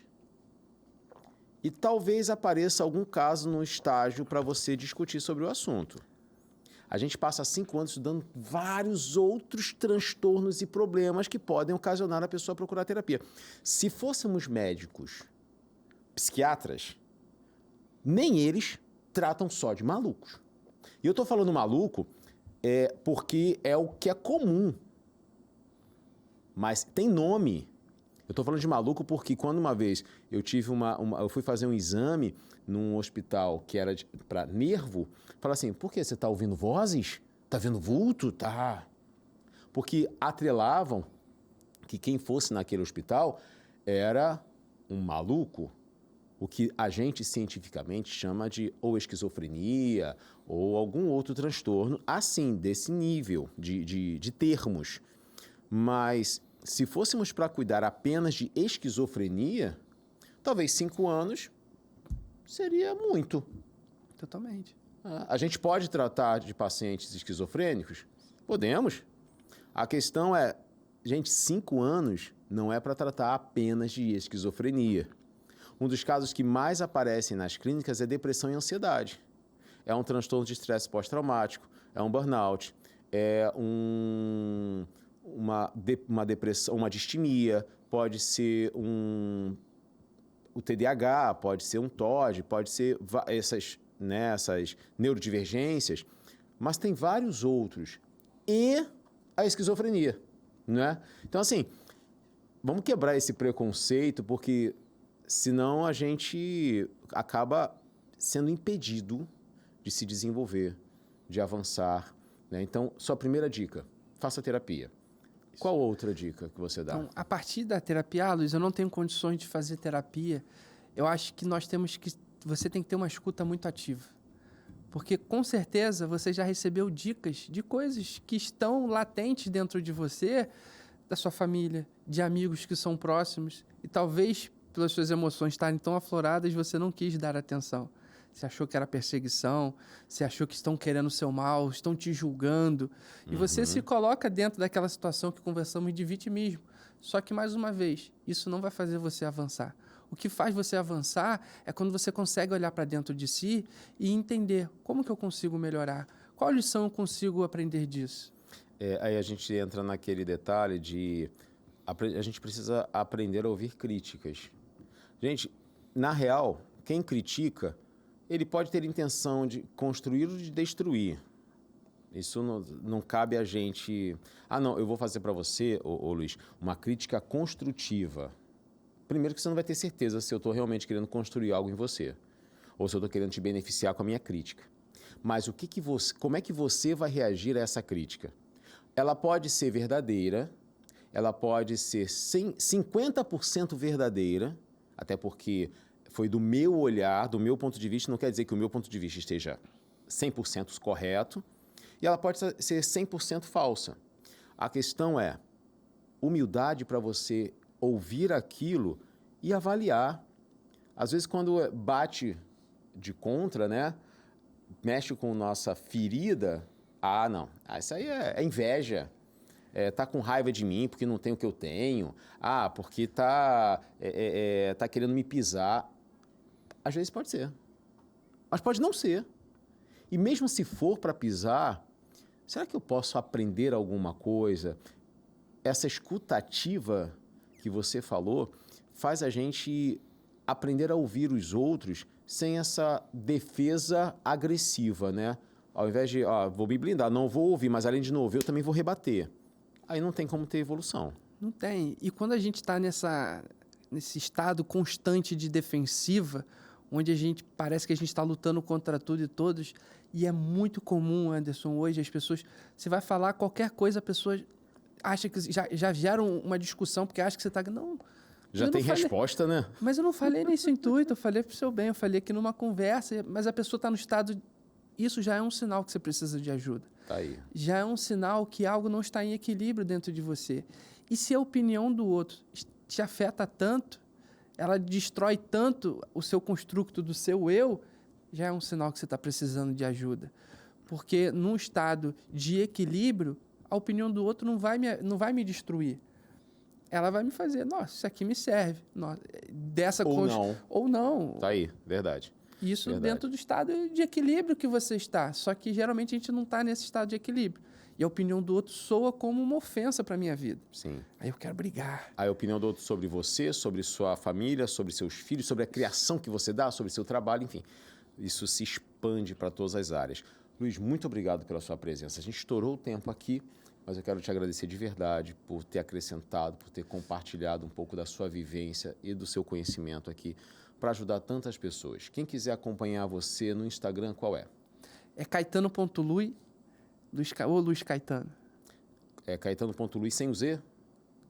e talvez apareça algum caso no estágio para você discutir sobre o assunto. A gente passa 5 anos estudando vários outros transtornos e problemas que podem ocasionar a pessoa a procurar terapia. Se fôssemos médicos, psiquiatras, nem eles tratam só de malucos. E eu estou falando maluco porque é o que é comum. Mas tem nome. Eu estou falando de maluco porque quando uma vez eu tive eu fui fazer um exame num hospital que era para nervo, falaram assim, por que você está ouvindo vozes? Está vendo vulto? Tá. Porque atrelavam que quem fosse naquele hospital era um maluco, o que a gente cientificamente chama de ou esquizofrenia ou algum outro transtorno, assim, desse nível de termos. Mas se fôssemos para cuidar apenas de esquizofrenia, talvez 5 anos seria muito. Totalmente. A gente pode tratar de pacientes esquizofrênicos? Podemos. A questão é, gente, 5 anos não é para tratar apenas de esquizofrenia. Um dos casos que mais aparecem nas clínicas é depressão e ansiedade. É um transtorno de estresse pós-traumático, é um burnout, é uma depressão, uma distimia, pode ser o TDAH, pode ser um TOD, pode ser essas neurodivergências, mas tem vários outros. E a esquizofrenia, né? Então, assim, vamos quebrar esse preconceito, porque senão a gente acaba sendo impedido de se desenvolver, de avançar, né? Então, sua primeira dica, faça terapia. Qual outra dica que você dá? Então, a partir da terapia, Luiz, eu não tenho condições de fazer terapia. Eu acho que você tem que ter uma escuta muito ativa. Porque, com certeza, você já recebeu dicas de coisas que estão latentes dentro de você, da sua família, de amigos que são próximos, e talvez, pelas suas emoções estarem tão afloradas, você não quis dar atenção. Você achou que era perseguição, você achou que estão querendo o seu mal, estão te julgando. E você se coloca dentro daquela situação que conversamos de vitimismo. Só que, mais uma vez, isso não vai fazer você avançar. O que faz você avançar é quando você consegue olhar para dentro de si e entender como que eu consigo melhorar, qual lição eu consigo aprender disso. Aí a gente entra naquele detalhe de a gente precisa aprender a ouvir críticas. Gente, na real, quem critica, ele pode ter intenção de construir ou de destruir. Isso não cabe a gente... não, eu vou fazer para você, Luiz, uma crítica construtiva. Primeiro que você não vai ter certeza se eu estou realmente querendo construir algo em você, ou se eu estou querendo te beneficiar com a minha crítica. Mas como é que você vai reagir a essa crítica? Ela pode ser verdadeira, ela pode ser 50% verdadeira, até porque foi do meu olhar, do meu ponto de vista, não quer dizer que o meu ponto de vista esteja 100% correto, e ela pode ser 100% falsa. A questão é humildade para você ouvir aquilo e avaliar. Às vezes, quando bate de contra, né, mexe com nossa ferida, não, isso aí é inveja. Tá com raiva de mim porque não tem o que eu tenho. Porque tá querendo me pisar. Às vezes pode ser, mas pode não ser. E mesmo se for para pisar, será que eu posso aprender alguma coisa? Essa escutativa que você falou faz a gente aprender a ouvir os outros sem essa defesa agressiva, né? Ao invés de, vou me blindar, não vou ouvir, mas além de não ouvir, eu também vou rebater. Aí não tem como ter evolução. Não tem. E quando a gente está nesse estado constante de defensiva, onde parece que a gente está lutando contra tudo e todos, e é muito comum, Anderson, hoje as pessoas... Você vai falar qualquer coisa, a pessoa acha que já geram uma discussão, porque acha que você está... Não, já tem resposta, né? Mas eu não falei nesse intuito, eu falei para o seu bem, eu falei aqui numa conversa, mas a pessoa está no estado... Isso já é um sinal que você precisa de ajuda. Tá aí. Já é um sinal que algo não está em equilíbrio dentro de você. E se a opinião do outro te afeta tanto, ela destrói tanto o seu construto do seu eu, já é um sinal que você está precisando de ajuda. Porque num estado de equilíbrio, a opinião do outro não vai me destruir. Ela vai me fazer, nossa, isso aqui me serve. Nossa, Ou não. Ou não. Tá aí, verdade. Isso Verdade. dentro do estado de equilíbrio que você está. Só que geralmente a gente não está nesse estado de equilíbrio. E a opinião do outro soa como uma ofensa para a minha vida. Sim. Aí eu quero brigar. A opinião do outro sobre você, sobre sua família, sobre seus filhos, sobre a criação que você dá, sobre seu trabalho, enfim. Isso se expande para todas as áreas. Luiz, muito obrigado pela sua presença. A gente estourou o tempo aqui, mas eu quero te agradecer de verdade por ter acrescentado, por ter compartilhado um pouco da sua vivência e do seu conhecimento aqui para ajudar tantas pessoas. Quem quiser acompanhar você no Instagram, qual é? É Caetano.lui, ou Luiz Caetano. É Caetano.Luiz sem o Z?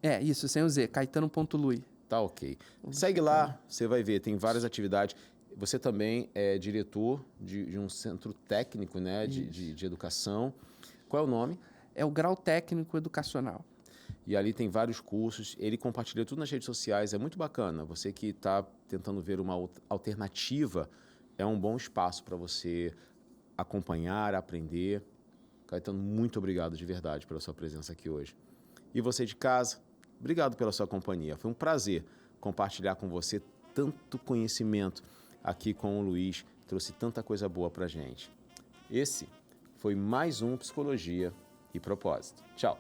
É, isso, sem o Z, Caetano.lui. Tá ok. Segue lá, você vai ver, tem várias atividades. Você também é diretor de um centro técnico, né, de educação. Qual é o nome? É o Grau Técnico Educacional. E ali tem vários cursos. Ele compartilha tudo nas redes sociais, é muito bacana. Você que está tentando ver uma alternativa, é um bom espaço para você acompanhar, aprender. Caetano, muito obrigado de verdade pela sua presença aqui hoje. E você de casa, obrigado pela sua companhia. Foi um prazer compartilhar com você tanto conhecimento aqui com o Luiz, trouxe tanta coisa boa pra gente. Esse foi mais um Psicologia e Propósito. Tchau!